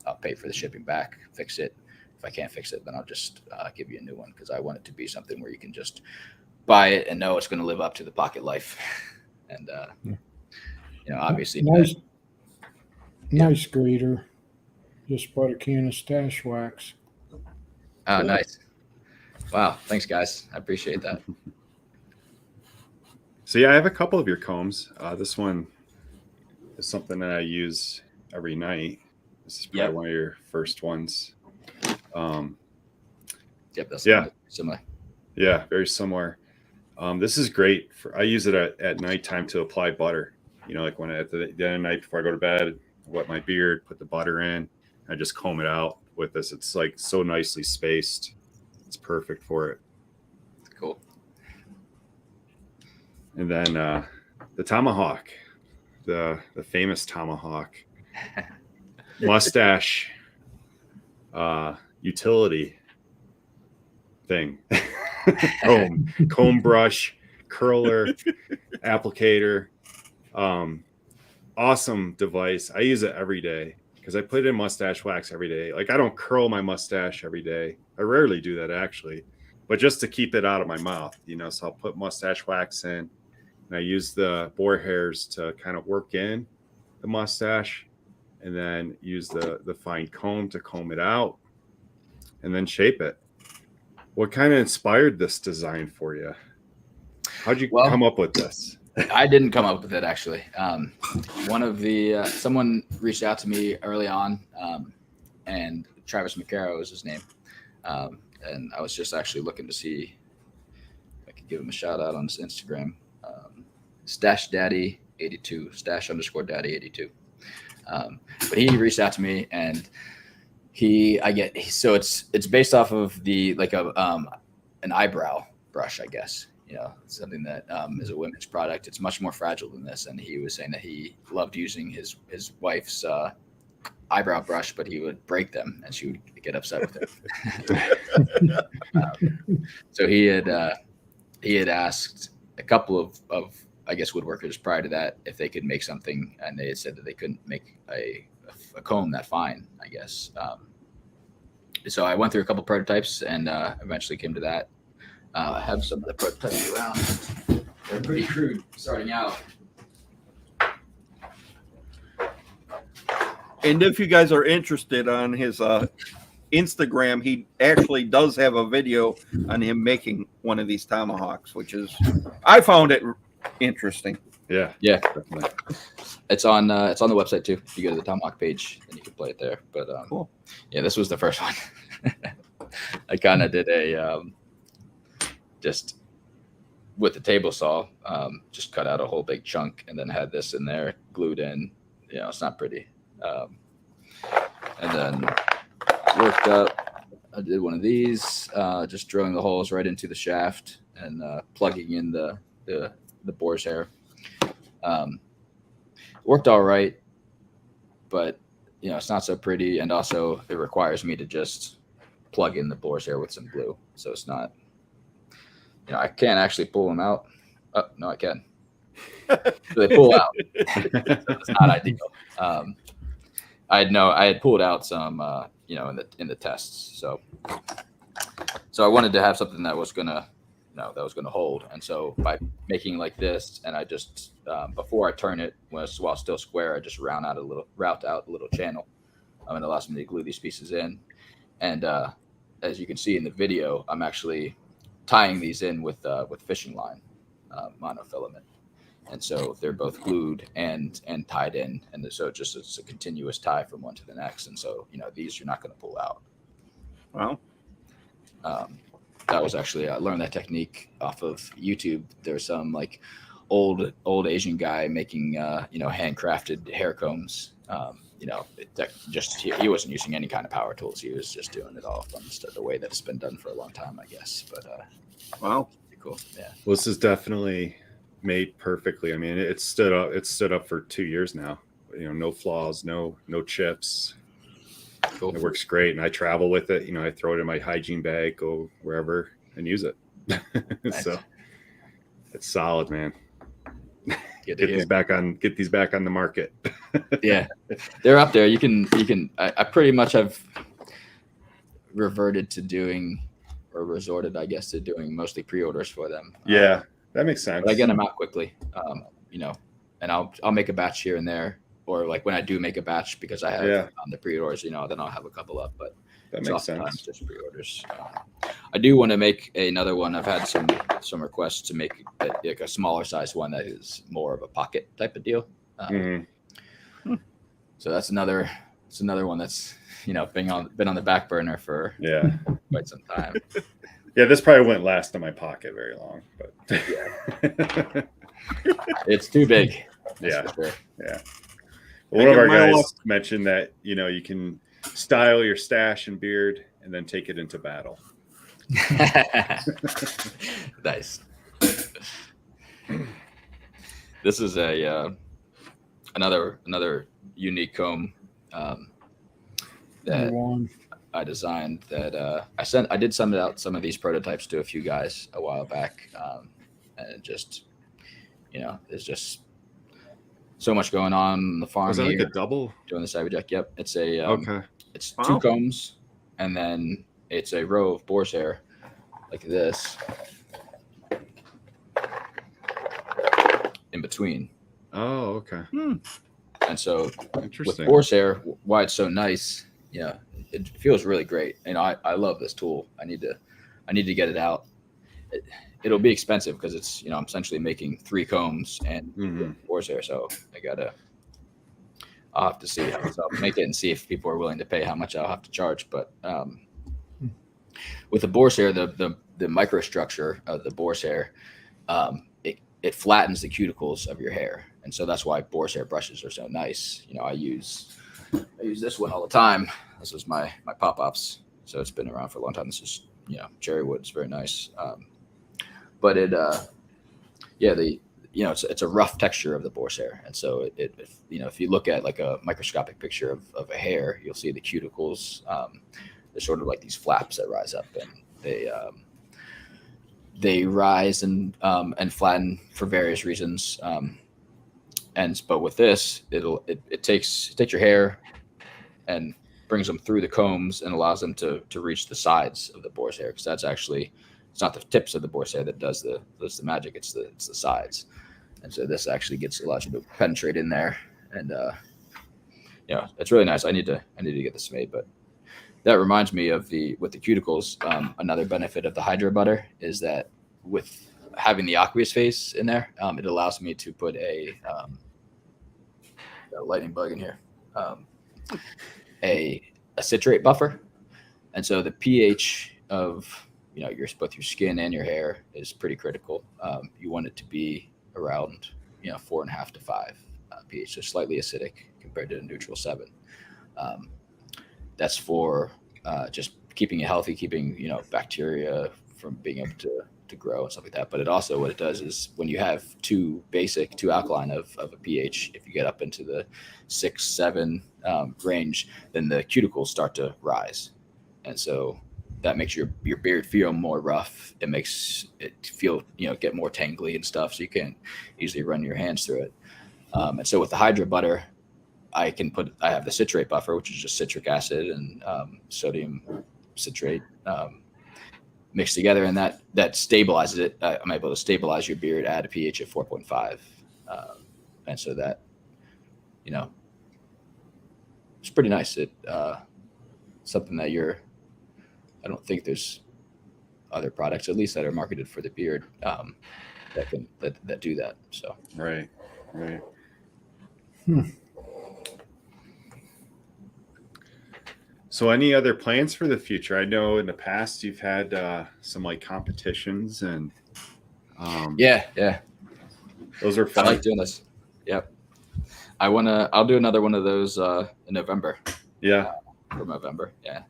I'll pay for the shipping back, fix it. If I can't fix it, then I'll just give you a new one, because I want it to be something where you can just buy it and know it's going to live up to the pocket life. And obviously nice grater. Just bought a can of stash wax. Oh, nice. Wow. Thanks, guys. I appreciate that. So yeah, I have a couple of your combs. This one is something that I use every night. This is probably one of your first ones. Yep, that's similar. Yeah, very similar. This is great I use it at nighttime to apply butter. Like when at the end of the night before I go to bed, I wet my beard, put the butter in, I just comb it out with this. It's like so nicely spaced. It's perfect for it. Cool. And then the tomahawk, the famous tomahawk mustache utility thing. comb brush, curler, applicator. Awesome device. I use it every day. because I put in mustache wax every day. Like I don't curl my mustache every day. I rarely do that actually, but just to keep it out of my mouth, so I'll put mustache wax in, and I use the boar hairs to kind of work in the mustache, and then use the fine comb to comb it out, and then shape it. What kind of inspired this design for you? How'd you come up with this? I didn't come up with it actually. One of the someone reached out to me early on, and Travis McCarrow is his name, and I was just actually looking to see if I could give him a shout out on his Instagram, Stash Daddy 82 _Daddy 82. But he reached out to me, and so it's based off of the an eyebrow brush, I guess. Something that is a women's product. It's much more fragile than this. And he was saying that he loved using his wife's eyebrow brush, but he would break them and she would get upset with it. So he had asked a couple of I guess woodworkers prior to that if they could make something, and they had said that they couldn't make a comb that fine, I guess. So I went through a couple prototypes and eventually came to that. I have some of the prototypes around. They're pretty crude starting out. And if you guys are interested on his Instagram, he actually does have a video on him making one of these tomahawks, which is, I found it interesting. Yeah, definitely. It's on the website too. If you go to the tomahawk page, then you can play it there. But cool. Yeah, this was the first one. I kind of did a just with the table saw, just cut out a whole big chunk and then had this in there glued in. It's not pretty. And then worked up. I did one of these, just drilling the holes right into the shaft and plugging in the boar's hair. Worked all right, but it's not so pretty, and also it requires me to just plug in the boar's hair with some glue, so it's not. I can't actually pull them out. Oh no, I can. So they pull out. It's not ideal. I had pulled out some, in the tests. So I wanted to have something that was gonna hold. And so by making like this, and I just before I turn it, while still square, I just route out a little channel. It allows me to glue these pieces in. And as you can see in the video, I'm actually tying these in with fishing line, monofilament. And so they're both glued and tied in, and so it's a continuous tie from one to the next. And so these you're not going to pull out. Wow. That was actually, I learned that technique off of YouTube. There's some old Asian guy making handcrafted hair combs. He wasn't using any kind of power tools. He was just doing it all from the way that it's been done for a long time, I guess. But wow, cool. Yeah. Well, this is definitely made perfectly. I mean, it stood up for 2 years now. No flaws, no chips. Cool. It works great, and I travel with it. I throw it in my hygiene bag, go wherever, and use it. Nice. So it's solid, man. Get these back on the market. Yeah, they're up there. You can. I pretty much have resorted, I guess, to doing mostly pre-orders for them. Yeah, that makes sense. But I get them out quickly, and I'll make a batch here and there, or when I do make a batch because I have on the pre-orders, then I'll have a couple up. But that makes sense. Just pre-orders. I do want to make another one. I've had some requests to make a smaller size one that is more of a pocket type of deal. So that's another one that's been on the back burner for quite some time. Yeah, this probably wouldn't last in my pocket very long, but it's too big. Yeah, sure. Yeah. Well, one of our guys mentioned that you can style your stash and beard and then take it into battle. Nice. This is another unique comb that I designed. That I did send out some of these prototypes to a few guys a while back, and it just it's just so much going on the farm Was that here. like a double? Doing the Saavy jack. Yep, it's a Okay. It's Wow. 2 combs, and then it's a row of boar's hair like this in between. Oh, okay. And so with Interesting. boar's hair, why it's so nice, yeah, it feels really great. And I love this tool. I need to get it out. It'll be expensive because it's, I'm essentially making 3 combs and boar's hair. So I'll have to see how I'll make it and see if people are willing to pay how much I'll have to charge. But with the boar's hair, the microstructure of the boar's hair, it flattens the cuticles of your hair, and so that's why boar's hair brushes are so nice. I use this one all the time. This is my pop-ups, so it's been around for a long time. This is cherry wood. It's very nice, but it's a rough texture of the boar's hair, and so if you look at like a microscopic picture of a hair, you'll see the cuticles. They're sort of like these flaps that rise up, and they rise and flatten for various reasons. But with this, it takes your hair and brings them through the combs and allows them to reach the sides of the boar's hair, because that's actually, it's not the tips of the boar's hair that does the magic. It's the sides. And so this actually allows you to penetrate in there, and it's really nice. I need to get this made. But that reminds me with the cuticles. Another benefit of the Hydro Butter is that with having the aqueous phase in there, it allows me to put a lightning bug in here, a citrate buffer, and so the pH of both your skin and your hair is pretty critical. You want it to be around 4.5 to 5 pH, so slightly acidic compared to a neutral 7. That's for just keeping it healthy, keeping bacteria from being able to grow and stuff like that. But what it does is when you have too alkaline of a pH, if you get up into the 6, 7 range, then the cuticles start to rise, and so that makes your beard feel more rough. It makes it feel get more tangly and stuff, so you can't easily run your hands through it. And so with the Hydro Butter, I have the citrate buffer, which is just citric acid and sodium citrate mixed together, and that stabilizes it. I'm able to stabilize your beard at a pH of 4.5, and so that it's pretty nice. It something that I don't think there's other products, at least that are marketed for the beard, that do that. So Right. So any other plans for the future? I know in the past you've had some like competitions, and yeah, those are I fun. like doing this. Yep. I'll do another one of those in November. Yeah. For November. Yeah.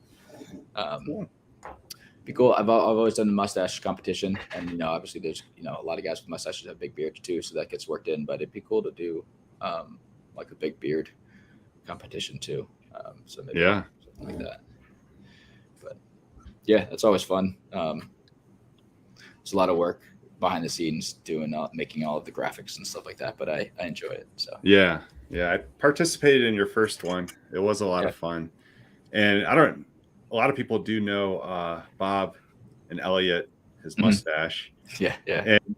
Cool. Be cool. I've always done the mustache competition, and obviously there's a lot of guys with mustaches have big beards too, so that gets worked in. But it'd be cool to do like a big beard competition too. So maybe something like that. But yeah, it's always fun. It's a lot of work behind the scenes making all of the graphics and stuff like that, but I enjoy it. So Yeah. I participated in your first one. It was a lot of fun, and a lot of people do know Bob and Elliot, his mustache. Yeah. And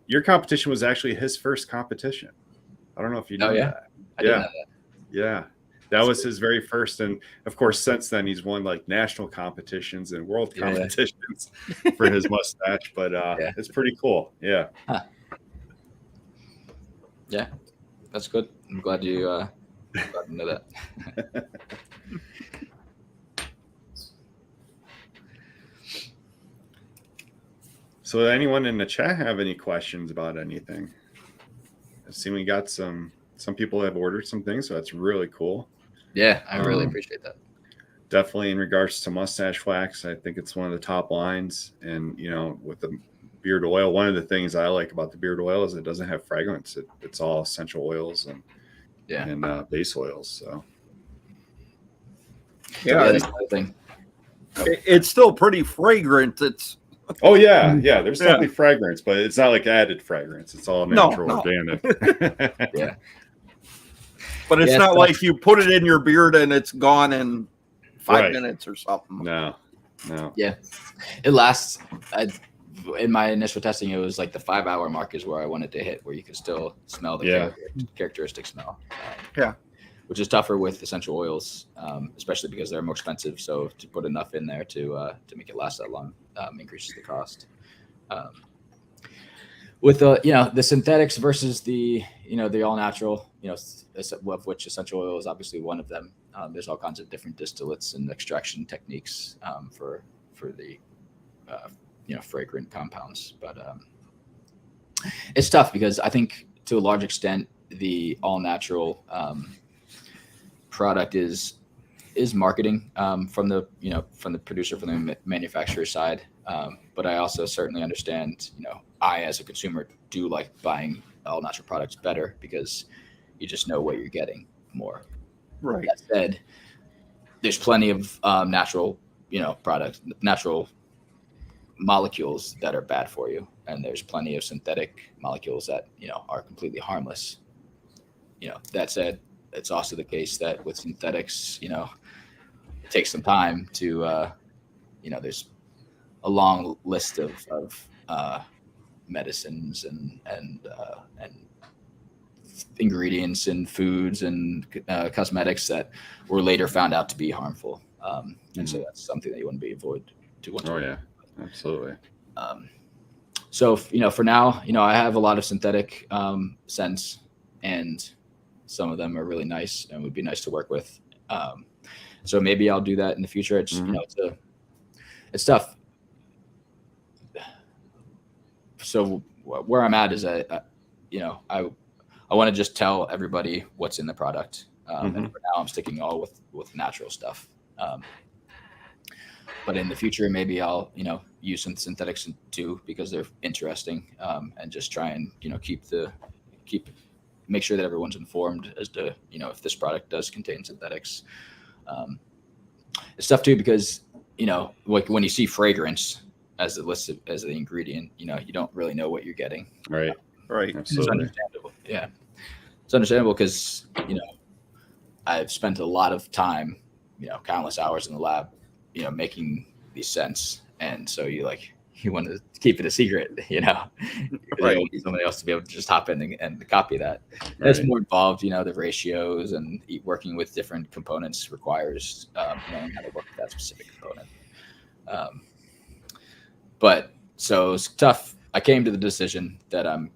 your competition was actually his first competition. I don't know if you know that. I didn't know that. Yeah. That was his very first. And of course, since then, he's won like national competitions and world competitions for his mustache. But it's pretty cool. Yeah. Huh. Yeah. That's good. I'm glad you know that. So anyone in the chat have any questions about anything? I see we got some people have ordered some things, so that's really cool. Yeah, I really appreciate that. Definitely in regards to mustache wax, I think it's one of the top lines. And with the beard oil, one of the things I like about the beard oil is it doesn't have fragrance. It's all essential oils and base oils. So that's another thing. It's still pretty fragrant. It's there's definitely fragrance, but it's not like added fragrance. It's all natural, organic. But it's Yeah, not so- like you put it in your beard and it's gone in 5 Right. minutes or something. No. Yeah, it lasts. In my initial testing, it was like the 5-hour mark is where I wanted to hit, where you could still smell the Yeah. characteristic smell. Yeah. Which is tougher with essential oils, especially because they're more expensive. So to put enough in there to make it last that long increases the cost. With the synthetics versus the all natural, of which essential oil is obviously one of them. There's all kinds of different distillates and extraction techniques for the fragrant compounds, but it's tough because I think to a large extent the all natural product is marketing from the producer, from the manufacturer side. But I also certainly understand, I as a consumer do like buying all natural products better because you just know what you're getting more. Right. That said, there's plenty of natural, products, natural molecules that are bad for you, and there's plenty of synthetic molecules that are completely harmless. That said, it's also the case that with synthetics, it takes some time to there's a long list of medicines and ingredients in foods and cosmetics that were later found out to be harmful, and so that's something that you want to avoid. Oh yeah, absolutely. So for now, I have a lot of synthetic scents, and some of them are really nice and would be nice to work with. So maybe I'll do that in the future. It's it's tough. So where I'm at is I want to just tell everybody what's in the product. And for now, I'm sticking all with natural stuff. But in the future, maybe I'll use some synthetics too because they're interesting, and just try and make sure that everyone's informed as to if this product does contain synthetics. It's tough too because like when you see fragrance as the ingredient, you don't really know what you're getting. Right. Right. It's Absolutely. understandable. Yeah, it's understandable because I've spent a lot of time, countless hours in the lab, making these scents, and so you want to keep it a secret, Right. You don't want somebody else to be able to just hop in and copy that. Right. It's more involved, the ratios and working with different components requires knowing how to work with that specific component. But so it's tough. I came to the decision that I'm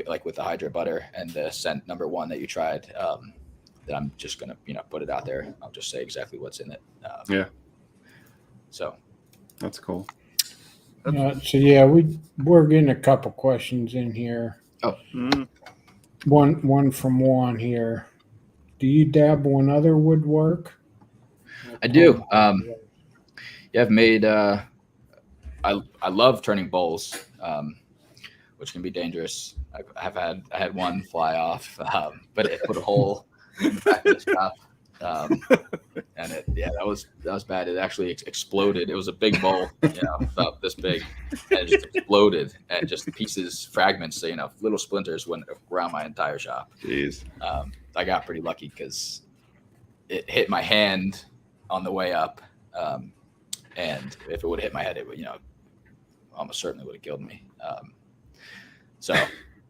like with the Hydra butter and the scent number 1 that you tried, that I'm just gonna put it out there. I'll just say exactly what's in it. Yeah. So That's cool. So yeah, we're getting a couple questions in here. Mhm. One from Juan here. Do you dabble in other woodwork? I do. Yeah, I've made. I love turning bowls, which can be dangerous. I had one fly off, but it put a hole in the back of the shop, and that was bad. It actually exploded. It was a big bowl, about this big, and it just exploded, and just pieces, fragments, little splinters went around my entire shop. Jeez. I got pretty lucky because it hit my hand on the way up, and if it would have hit my head, it would, almost certainly would have killed me. So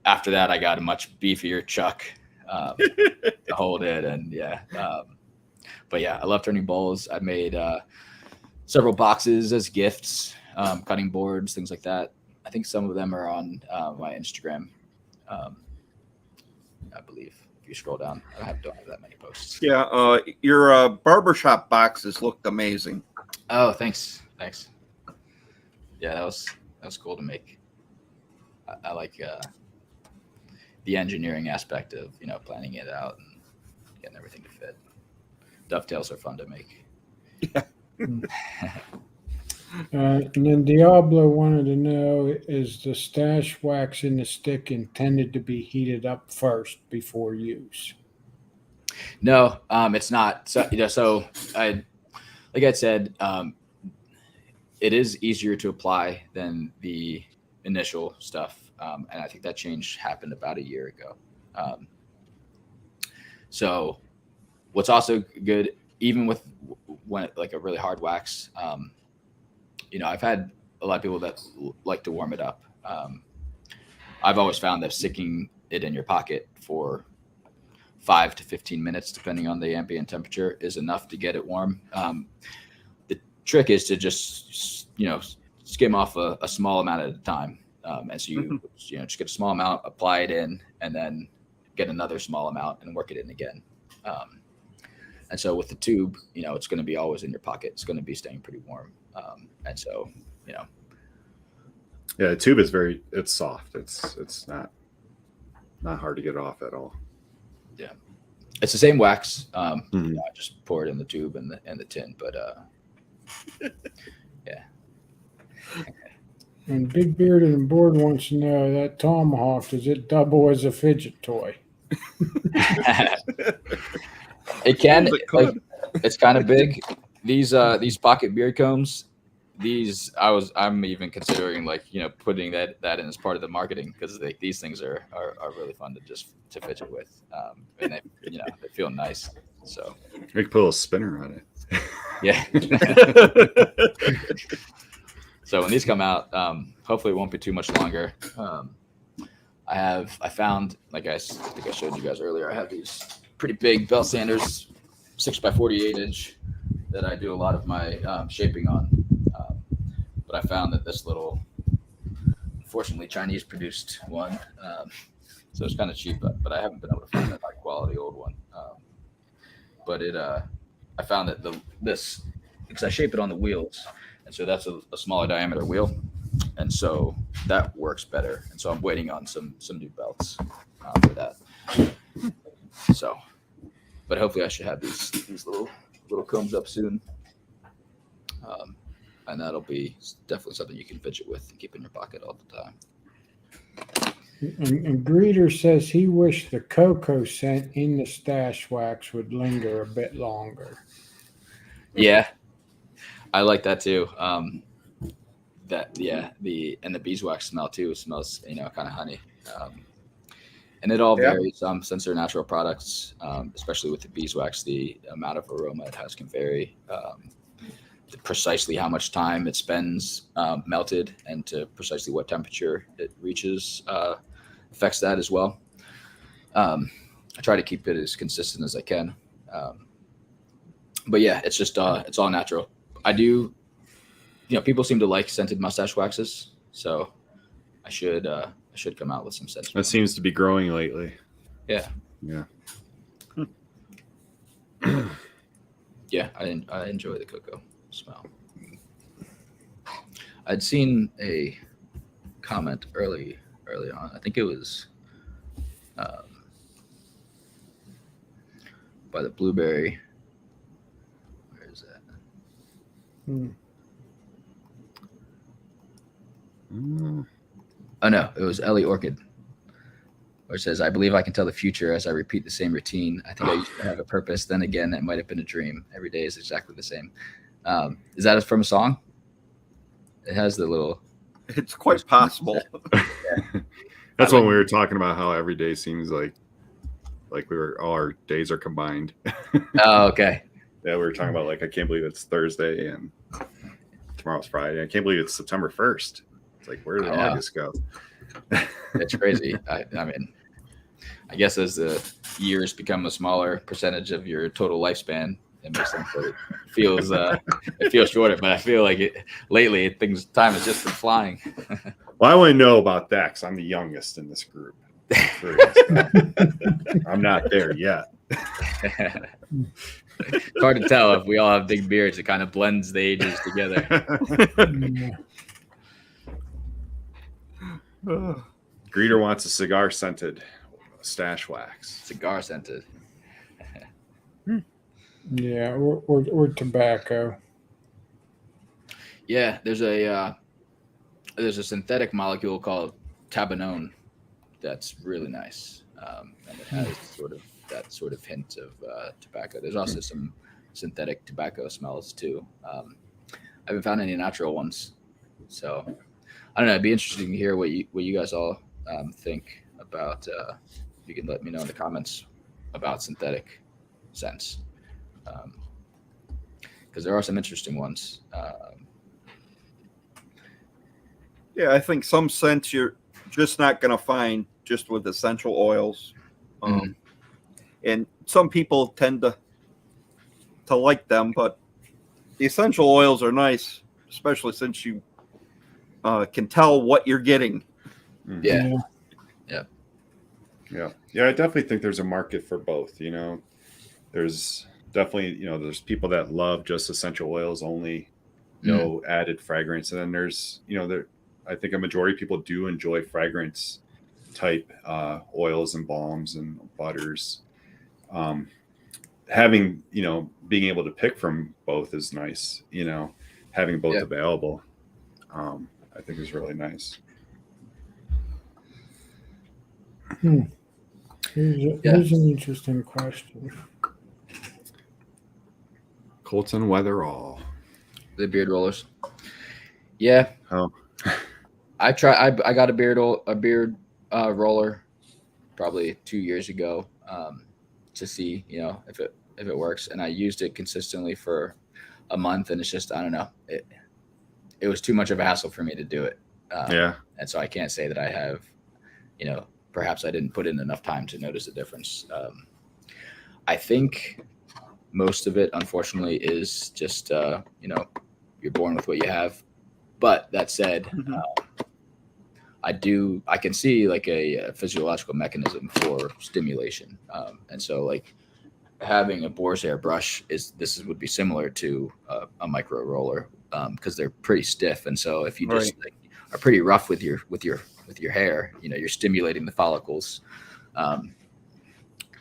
after that, I got a much beefier chuck to hold it, and but yeah, I love turning bowls. I made several boxes as gifts, cutting boards, things like that. I think some of them are on my Instagram. I believe if you scroll down, don't have that many posts. Yeah. Your barbershop boxes looked amazing. Oh, thanks. Yeah, that was cool to make. I like the engineering aspect of planning it out and getting everything to fit. Dovetails are fun to make. And then Diablo wanted to know, is the stash wax in the stick intended to be heated up first before use? No, it's not. So like I said, it is easier to apply than the initial stuff, and I think that change happened about a year ago. So what's also good, even with when like a really hard wax, I've had a lot of people that like to warm it up. I've always found that sticking it in your pocket for 5 to 15 minutes, depending on the ambient temperature, is enough to get it warm. The trick is to just, skim off a small amount at a time. As you, just get a small amount, apply it in, and then get another small amount and work it in again. And so with the tube, it's going to be always in your pocket. It's going to be staying pretty warm. And so, Yeah, the tube is it's soft. It's not hard to get off at all. Yeah, it's the same wax. I just pour it in the tube and the tin, but yeah. And Big Bearded and Board wants to know that tomahawk, does it double as a fidget toy? It can. It's kind of big. These pocket beard combs. I'm even considering putting that in as part of the marketing, because these things are really fun to fidget with, and they feel nice. So We could put a little spinner on it. yeah. So when these come out, hopefully it won't be too much longer. I found, like I think I showed you guys earlier, I have these pretty big belt sanders, 6x48 inch, that I do a lot of my shaping on. But I found that this little, unfortunately, Chinese produced one, so it's kind of cheap, but I haven't been able to find a high quality old one. But I found that this, because I shape it on the wheels, and so that's a smaller diameter wheel, and so that works better. And so I'm waiting on some new belts for that. So, but hopefully I should have these little combs up soon. And that'll be definitely something you can fidget with and keep in your pocket all the time. And Greeter says he wished the cocoa scent in the stash wax would linger a bit longer. Yeah, I like that too. The beeswax smell too. It smells, kind of honey. And it all varies. Since they're natural products, especially with the beeswax, the amount of aroma it has can vary. Precisely how much time it spends melted and to precisely what temperature it reaches affects that as well. I try to keep it as consistent as I can. But yeah, it's just it's all natural. I do, people seem to like scented mustache waxes, so I should come out with some scents. That seems to be growing lately. Yeah. Yeah. Yeah, I enjoy the cocoa smell. I'd seen a comment early on. I think it was by the blueberry. Where is that? Oh no, it was Ellie Orchid, where it says, "I believe I can tell the future as I repeat the same routine. I think I used to have a purpose. Then again, it might have been a dream. Every day is exactly the same." Is that from a song? It has the little. It's quite possible. That's when we were talking about how every day seems like all our days are combined. Oh, okay. Yeah, we were talking about I can't believe it's Thursday and tomorrow's Friday. I can't believe it's September 1st. It's like, where did August go? It's crazy. I mean, I guess as the years become a smaller percentage of your total lifespan, it makes sense that it feels shorter. But I feel like lately time has just been flying. Well, I want to know about that because I'm the youngest in this group. I'm not there yet. It's hard to tell if we all have big beards. It kind of blends the ages together. Greeter wants a cigar scented stash wax. Cigar scented. Yeah, or tobacco. Yeah, there's a synthetic molecule called tabanone that's really nice, and it has that sort of hint of tobacco. There's also some synthetic tobacco smells too. I haven't found any natural ones, so I don't know. It'd be interesting to hear what you guys all think about. You can let me know in the comments about synthetic scents, because there are some interesting ones. Yeah, I think some scents you're just not going to find just with essential oils. And some people tend to like them, but the essential oils are nice, especially since you can tell what you're getting. Yeah. Yeah, I definitely think there's a market for both. There's definitely, there's people that love just essential oils only, no added fragrance. And then there's, I think a majority of people do enjoy fragrance type oils and balms and butters. Having, being able to pick from both is nice, having both available, I think is really nice. Here's an interesting question. Colton Weatherall. The beard rollers. Yeah. Oh. I got a beard roller probably 2 years ago to see, if it works, and I used it consistently for a month, and it's just, I don't know, it was too much of a hassle for me to do it. And so I can't say that I have, perhaps I didn't put in enough time to notice the difference. I think most of it, unfortunately, is just, you're born with what you have. But that said, I can see like a physiological mechanism for stimulation. And so like having a boar's hair brush would be similar to a micro roller because they're pretty stiff. And so if you just are pretty rough with your hair, you're stimulating the follicles. And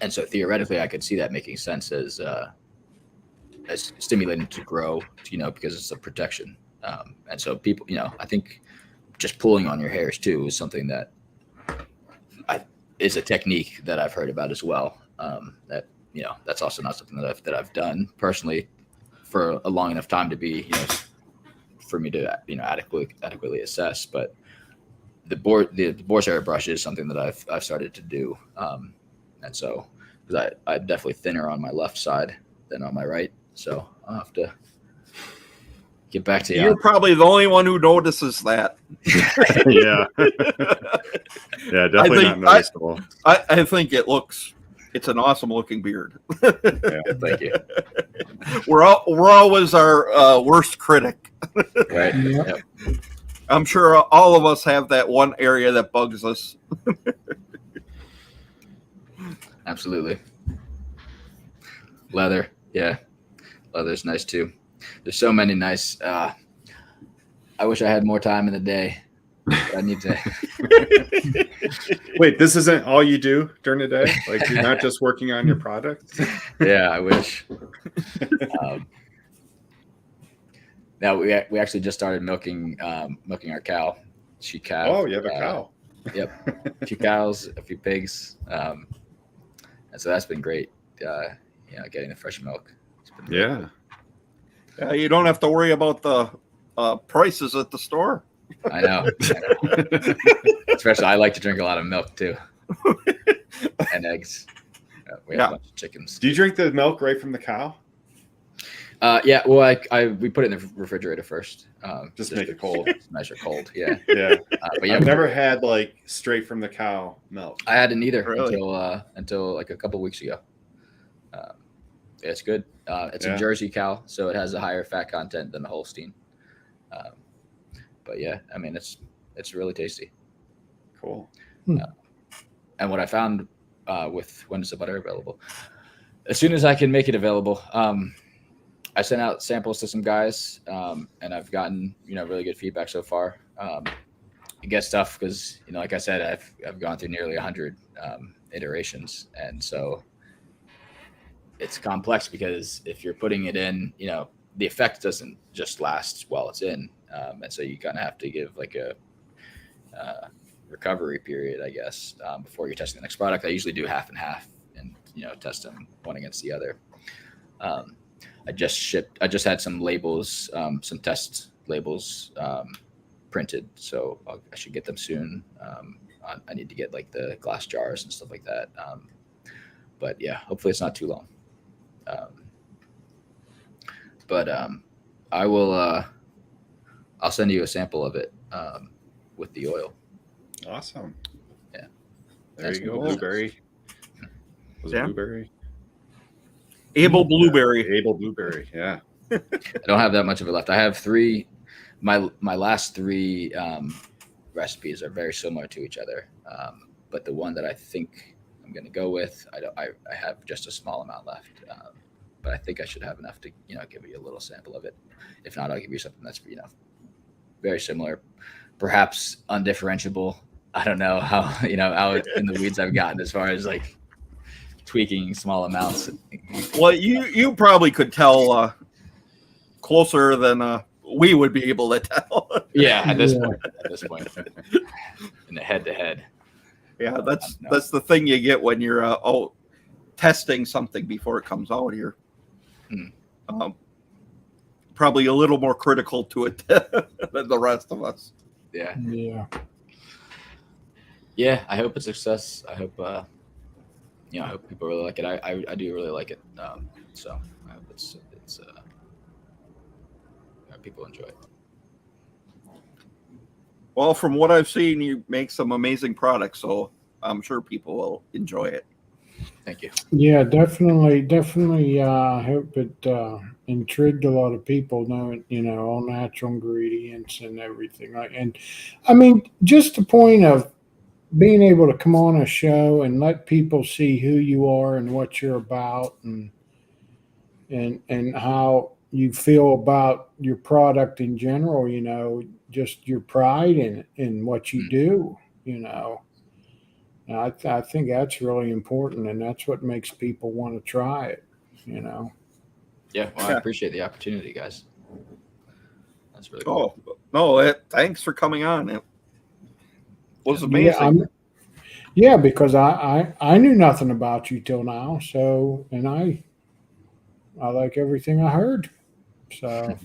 so theoretically I could see that making sense as stimulating to grow, because it's a protection. And so people, I think just pulling on your hairs too is something that is a technique that I've heard about as well. That, that's also not something that I've done personally for a long enough time to be, for me to, adequately assess. But the boar's hair brush is something that I've started to do. And so, because I'm definitely thinner on my left side than on my right. So I'll have to get back to you. You're probably the only one who notices that. Yeah. Yeah, definitely not noticeable. I think it's an awesome looking beard. Yeah. Thank you. We're always our worst critic. Right. Yep. I'm sure all of us have that one area that bugs us. Absolutely. Leather. Yeah. Leather's nice too. There's so many nice. I wish I had more time in the day. I need to. Wait, this isn't all you do during the day? Like you're not just working on your product? Yeah, I wish. Now we actually just started milking our cow. She calf. Oh, you have a cow. Yep, a few cows, a few pigs, and so that's been great. Getting the fresh milk. It's been Yeah. Yeah, you don't have to worry about the prices at the store. I know. Especially, I like to drink a lot of milk too, and eggs. We have a bunch of chickens. Do you drink the milk right from the cow? Yeah. Well, we put it in the refrigerator first. Just make it cold. Nice or cold. Yeah. Yeah. But yeah, I've never had like straight from the cow milk. I hadn't either Really? until like a couple weeks ago. It's good. It's Yeah. a Jersey cow, so it has a higher fat content than the Holstein. But yeah, I mean it's really tasty. Cool. And what I found with when is the butter available? As soon as I can make it available, I sent out samples to some guys, and I've gotten really good feedback so far. It gets tough because like I said, I've gone through nearly 100 iterations, and so it's complex because if you're putting it in, the effect doesn't just last while it's in, and so you kind of have to give like a recovery period, I guess, before you're testing the next product. I usually do half and half, and test them one against the other. I just had some labels, some test labels printed, so I should get them soon. I need to get like the glass jars and stuff like that. But yeah, hopefully it's not too long. But I will. I'll send you a sample of it with the oil. Awesome. Yeah. There That's you go. cool. Blueberry. Was it Yeah. blueberry? Able Blueberry. Able blueberry. Yeah. I don't have that much of it left. I have 3. My last 3 recipes are very similar to each other. But the one that I think I'm going to go with, I have just a small amount left. But I think I should have enough to give you a little sample of it. If not, I'll give you something that's very similar, perhaps undifferentiable. I don't know how out in the weeds I've gotten as far as like tweaking small amounts. Well, you probably could tell closer than we would be able to tell. Yeah, at this point, in the head-to-head. Yeah, that's the thing you get when you're testing something before it comes out here. Probably a little more critical to it than the rest of us. Yeah. I hope it's a success. I hope I hope people really like it. I do really like it. So I hope it's people enjoy it. Well, from what I've seen, you make some amazing products, so I'm sure people will enjoy it. Thank you. Yeah, definitely. I hope it intrigued a lot of people, knowing all natural ingredients and everything. And I mean, just the point of being able to come on a show and let people see who you are and what you're about, and how you feel about your product in general. Just your pride in what you do. And I think that's really important, and that's what makes people want to try it. Yeah, well, I appreciate the opportunity, guys. That's really Oh cool. no! Thanks for coming on. It was amazing. Yeah, because I knew nothing about you till now. So, and I like everything I heard. So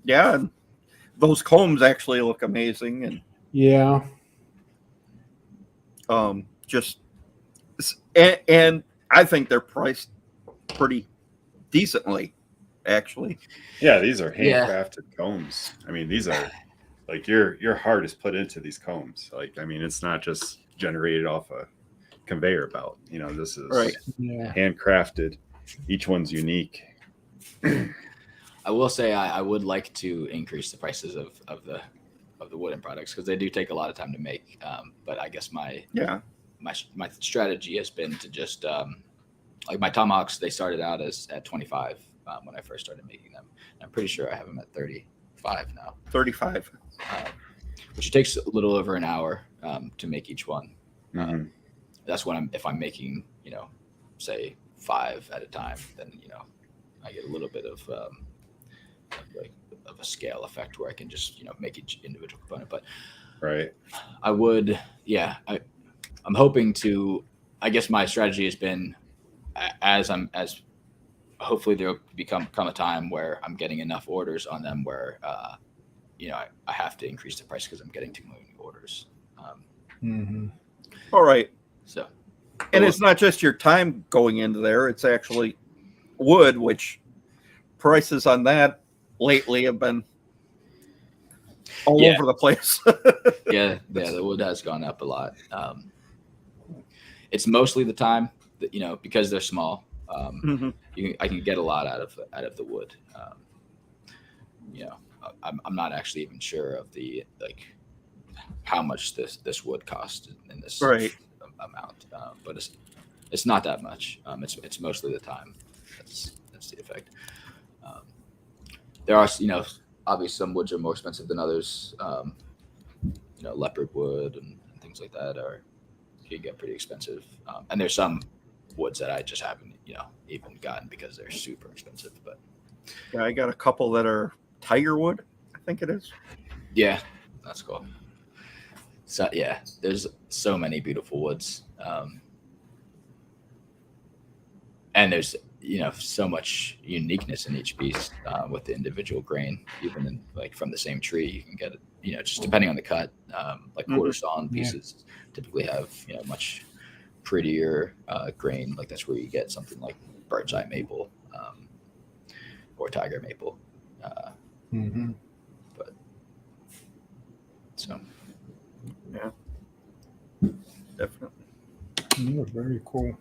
Yeah, and those combs actually look amazing, and yeah, and I think they're priced pretty decently, actually. Yeah, these are handcrafted combs. I mean, these are like your heart is put into these combs. Like, I mean, it's not just generated off a conveyor belt. This is Right. handcrafted. Each one's unique. I will say I would like to increase the prices of the wooden products, because they do take a lot of time to make. But I guess my strategy has been to just like my tomahawks, they started out at 25 when I first started making them. I'm pretty sure I have them at 35 now. 35. Which takes a little over an hour to make each one. Mm-hmm. That's when if I'm making, say 5 at a time, then I get a little bit of a scale effect where I can just make each individual component. But right, I would, I'm hoping to. I guess my strategy has been as hopefully there will become a time where I'm getting enough orders on them where I have to increase the price because I'm getting too many orders. All right. So, and it's not just your time going into there; it's actually wood, which prices on that lately have been all over the place. yeah, the wood has gone up a lot. It's mostly the time that because they're small. I can get a lot out of the wood. I'm not actually even sure of the how much this wood cost in this amount, but it's not that much. It's mostly the time. That's the effect. There are obviously some woods are more expensive than others. Leopard wood and things like that can get pretty expensive. And there's some woods that I just haven't even gotten because they're super expensive. But yeah, I got a couple that are tiger wood, I think it is. Yeah, that's cool. So yeah, there's so many beautiful woods, and there's so much uniqueness in each piece with the individual grain. Even in, from the same tree, you can get it. Just depending on the cut. Quarter sawn pieces typically have much prettier grain, like that's where you get something like bird's eye maple or tiger maple. Mm-hmm. So Yeah, definitely. Yeah, very cool.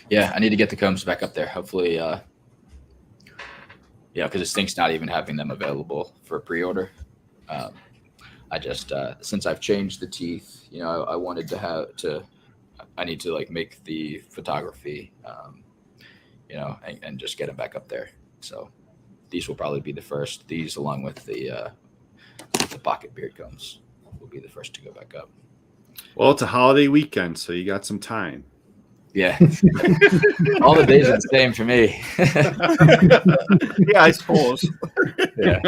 yeah, I need to get the combs back up there. Hopefully, yeah, because this thing's not even having them available for pre-order. I just since I've changed the teeth, I wanted to I need to like make the photography, and just get them back up there. So these will probably be the first. These, along with the pocket beard combs, will be the first to go back up. Well, it's a holiday weekend, so you got some time. Yeah, all the days are the same for me. Yeah, I suppose. Yeah.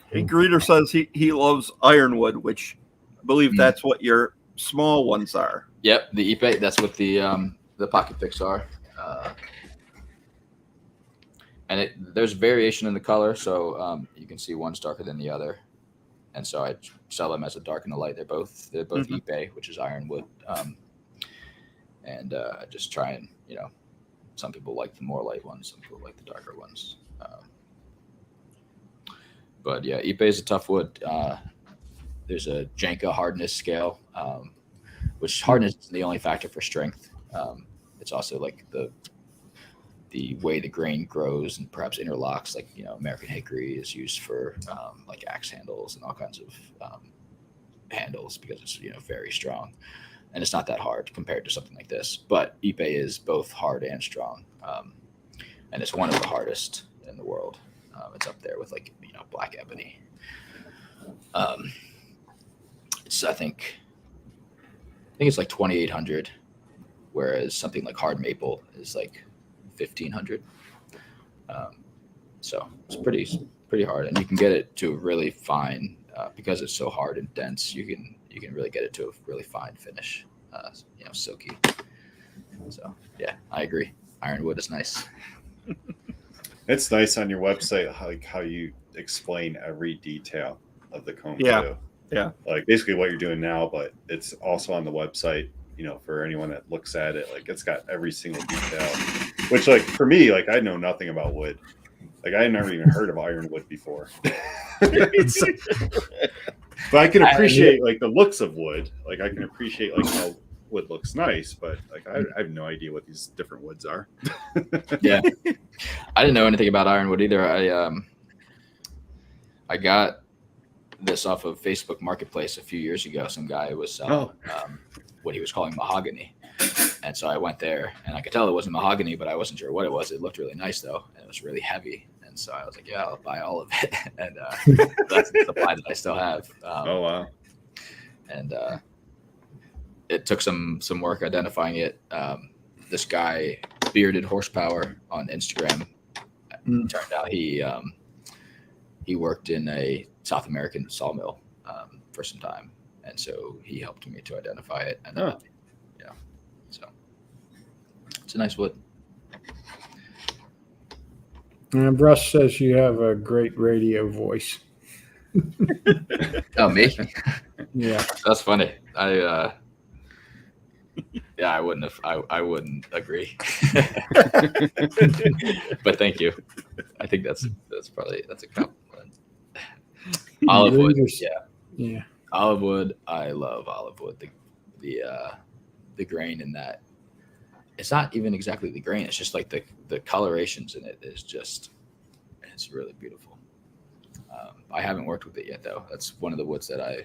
Hey, Greeter says he loves ironwood, which I believe that's what your small ones are. Yep, the Ipe. That's what the pocket picks are. And there's variation in the color, so you can see one's darker than the other, and so I sell them as a dark and a light. They're both Ipe, which is ironwood, and I just try and some people like the more light ones, some people like the darker ones. But yeah, Ipe is a tough wood. There's a Janka hardness scale, which hardness is the only factor for strength. It's also like the way the grain grows and perhaps interlocks. Like American hickory is used for like axe handles and all kinds of handles because it's very strong, and it's not that hard compared to something like this. But Ipe is both hard and strong, and it's one of the hardest in the world. It's up there with like black ebony. I think it's like 2,800, whereas something like hard maple is like 1,500. So it's pretty hard, and you can get it to a really fine because it's so hard and dense. You can really get it to a really fine finish, silky. So yeah, I agree. Ironwood is nice. It's nice on your website how you explain every detail of the comb. Yeah. Too. Yeah. Like basically what you're doing now, but it's also on the website, for anyone that looks at it, like it's got every single detail, which like for me, like I know nothing about wood. Like I had never even heard of ironwood before. But I can appreciate like the looks of wood. Like I can appreciate like how wood looks nice, but like I have no idea what these different woods are. Yeah. I didn't know anything about ironwood either. I got this off of Facebook Marketplace a few years ago. Some guy was selling what he was calling mahogany. And so I went there, and I could tell it wasn't mahogany, but I wasn't sure what it was. It looked really nice, though, and it was really heavy. And so I was like, yeah, I'll buy all of it. And that's the supply that I still have. Oh, wow. And it took some work identifying it. This guy, Bearded Horsepower on Instagram, turned out he worked in a South American sawmill for some time, and so he helped me to identify it. And so it's a nice wood. And Russ says you have a great radio voice. Oh, me? Yeah, That's funny. I wouldn't agree. But thank you. I think that's a compliment. Olive wood, yeah. Olive wood. I love olive wood. The grain in that. It's not even exactly the grain. It's just like the colorations in it it's really beautiful. I haven't worked with it yet though. That's one of the woods that I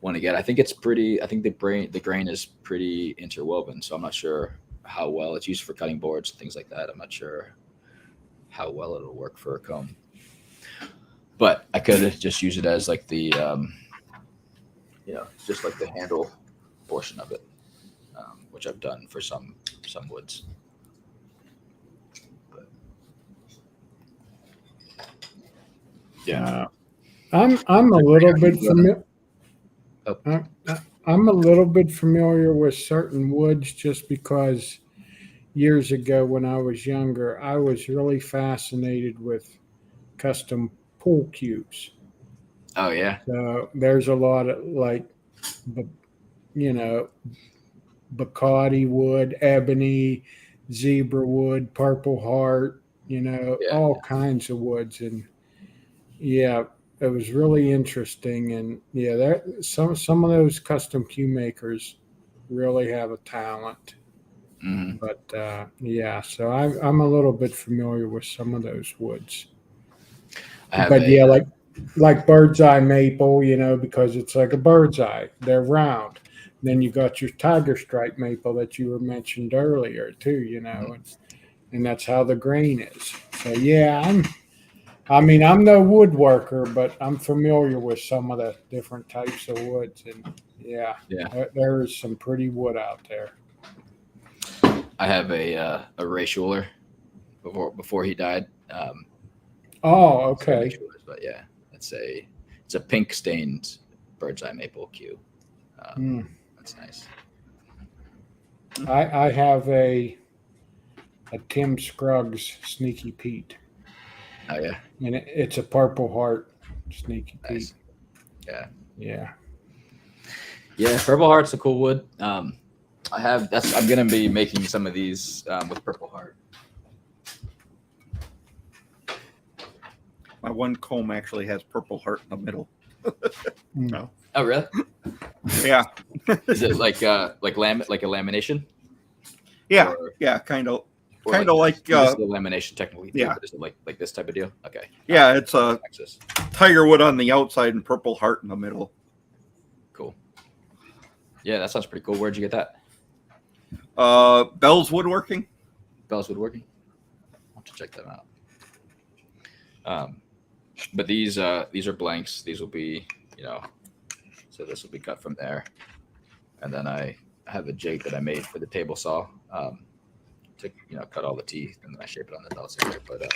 want to get. I think the grain is pretty interwoven, so I'm not sure how well it's used for cutting boards and things like that. I'm not sure how well it'll work for a comb. But I could just use it as like the, just like the handle portion of it, which I've done for some woods. But, yeah, I'm a little bit familiar. I'm a little bit familiar with certain woods just because years ago when I was younger, I was really fascinated with custom pool cubes. Oh yeah. So there's a lot of like, you know, Bacardi wood, ebony, zebra wood, purple heart, Yeah. all kinds of woods. And yeah, it was really interesting. And yeah, some of those custom cue makers really have a talent. Hmm. But yeah, so I'm a little bit familiar with some of those woods. I have But a yeah, like bird's eye maple, because it's like a bird's eye. They're round. Then you got your tiger stripe maple that you were mentioned earlier too, and that's how the grain is. So yeah, I'm no woodworker, but I'm familiar with some of the different types of woods, and yeah, yeah. there is some pretty wood out there. I have a Ray Schuler before he died. Oh, So okay. Schulers, but yeah, it's a pink stained bird's eye maple cue. That's nice. I have a Tim Scruggs Sneaky Pete, Oh yeah, and it's a Purple Heart Sneaky nice. Pete. Yeah, Yeah. Purple Heart's a cool wood. I'm gonna be making some of these with Purple Heart. My one comb actually has Purple Heart in the middle. Oh really? Yeah. Is it like a lamination? Yeah. Or- Yeah. Kind of or like this is the lamination technically. yeah. But is it like this type of deal? Okay. Yeah, it's a Texas. tiger wood on the outside and Purple Heart in the middle. Cool. Yeah, that sounds pretty cool. Where'd you get that? Bell's Woodworking. Bell's Woodworking. I'll have to check them out. But these are blanks. These will be, so this will be cut from there. And then I have a jig that I made for the table saw to, cut all the teeth, and then I shape it on the belts in there. But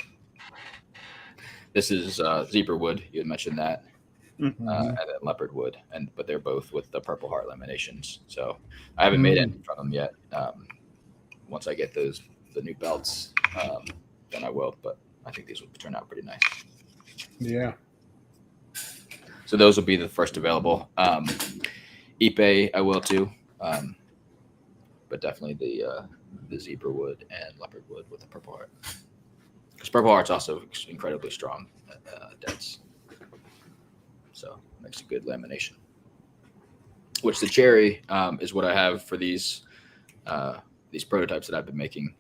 this is zebra wood. You had mentioned that. And then leopard wood, but they're both with the Purple Heart laminations. So I haven't made any from them yet. Once I get the new belts, then I will. But I think these will turn out pretty nice. Yeah. So those will be the first available. Ipe I will too, but definitely the zebra wood and leopard wood with the Purple Heart, because Purple Heart's also incredibly strong, dense. So makes a good lamination. Which the cherry is what I have for these prototypes that I've been making.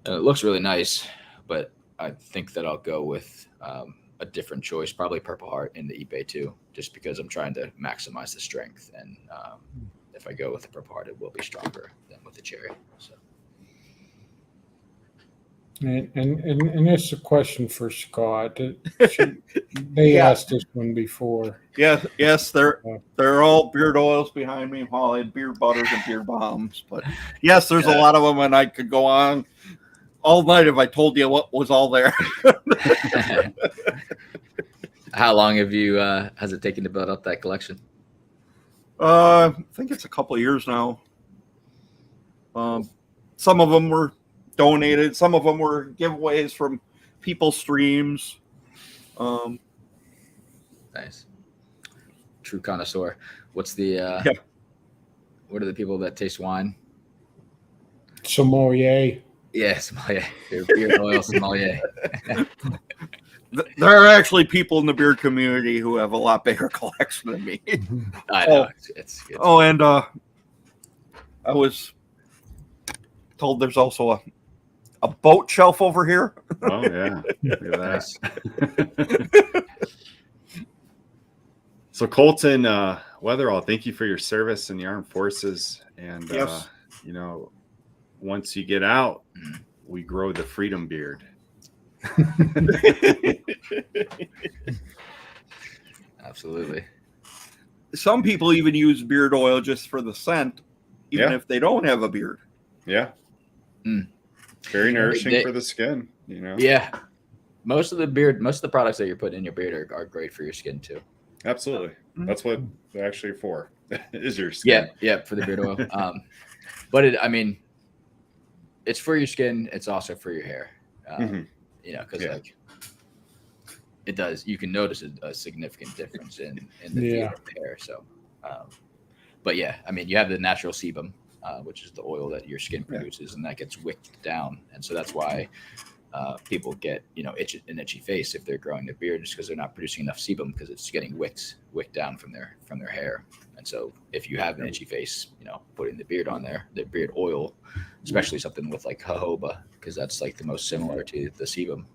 And it looks really nice, but I think that I'll go with a different choice, probably Purple Heart in the Ipe too, just because I'm trying to maximize the strength. And if I go with the Purple Heart, it will be stronger than with the cherry. So. And that's a question for Scott. They asked this one before. Yes, they're all beard oils behind me while I had beard butters and beard bombs. But yes, there's a lot of them, and I could go on all night if I told you what was all there. How long have you has it taken to build up that collection? I think it's a couple of years now. Some of them were donated. Some of them were giveaways from people's streams. Nice. True connoisseur. What's the what are the people that taste wine? Sommelier. Yeah, sommelier. Beard oil sommelier. There are actually people in the beard community who have a lot bigger collection than me. I know. It's and I was told there's also a boat shelf over here. Oh yeah, look at that. So Colton Weatherall, thank you for your service in the armed forces. And yes. Once you get out, we grow the freedom beard. Absolutely. Some people even use beard oil just for the scent, even if they don't have a beard. Yeah. Very nourishing for the skin, Yeah. Most of the products that you're putting in your beard are great for your skin too. Absolutely. That's what they're actually for. Is your skin. Yeah, for the beard oil. But it's for your skin, it's also for your hair. Because it does. You can notice a significant difference in the Yeah. feel of the hair. So, but yeah, I mean, you have the natural sebum, which is the oil that your skin produces, and that gets wicked down, and so that's why people get an itchy face if they're growing their beard, just because they're not producing enough sebum because it's getting wicked down from their hair. And so if you have an itchy face, putting the beard on there, the beard oil, especially something with like jojoba, because that's like the most similar to the sebum.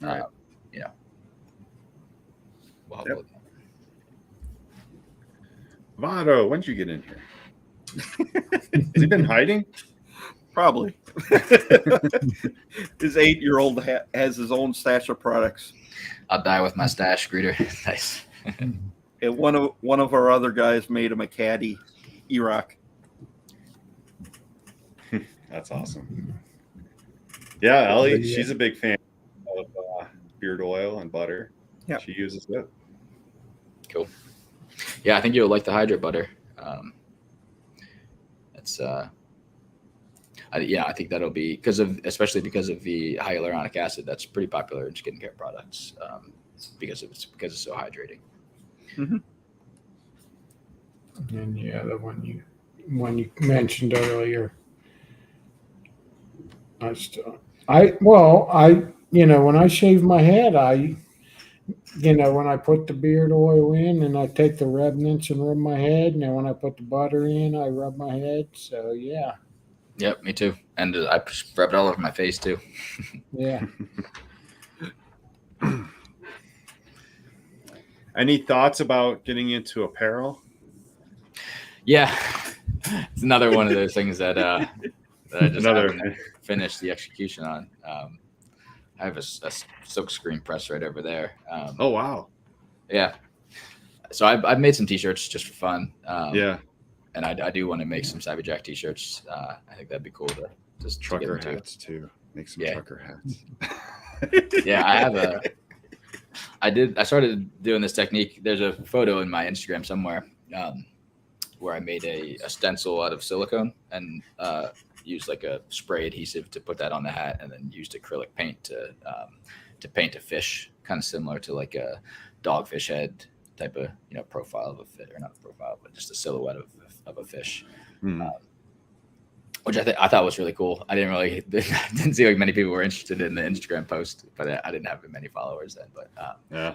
Right. Well, Yep. Vado, when'd you get in here? Has he been hiding? Probably. His 8-year-old has his own stash of products. I'll die with my stash, Greeter. Nice. And one of our other guys made him a caddy, E-Rock. That's awesome. Yeah, Ellie, she's a big fan of beard oil and butter. Yeah. She uses it. Cool. Yeah, I think you'll like the Hydra butter. It's I think that'll be especially because of the hyaluronic acid that's pretty popular in skincare products, because it's so hydrating. And the one you mentioned earlier. When I shave my head, when I put the beard oil in and I take the remnants and rub my head, and then when I put the butter in, I rub my head. So yeah. Yep, me too. And I rub it all over my face too. Yeah. Any thoughts about getting into apparel? Yeah, it's another one of those things that I just haven't finished the execution on. I have a silk screen press right over there. Oh wow! Yeah, so I've made some t-shirts just for fun. And I do want to make some Saavy Jack t-shirts. I think that'd be cool to just trucker hats too. Make some trucker hats. Yeah, I started doing this technique. There's a photo in my Instagram somewhere where I made a stencil out of silicone and used like a spray adhesive to put that on the hat, and then used acrylic paint to paint a fish, kind of similar to like a dogfish head type of profile of a fish, or not a profile, but just a silhouette of a fish. Which I thought was really cool. I didn't see like many people were interested in the Instagram post, but I didn't have many followers then. But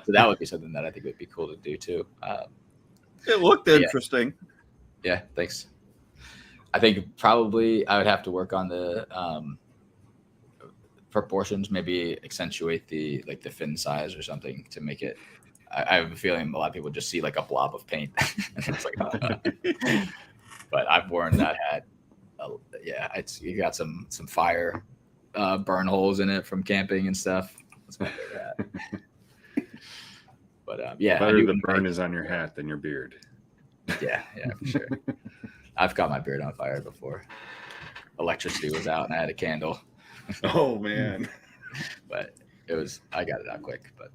so that would be something that I think would be cool to do too. It looked interesting. Yeah, thanks. I think probably I would have to work on the proportions, maybe accentuate the fin size or something to make it. I have a feeling a lot of people just see like a blob of paint. It's like, but I've worn that hat. You got some fire burn holes in it from camping and stuff. That's my favorite hat. But better the burn is on your hat than your beard. Yeah, for sure. I've got my beard on fire before. Electricity was out and I had a candle. Oh man. But I got it out quick. But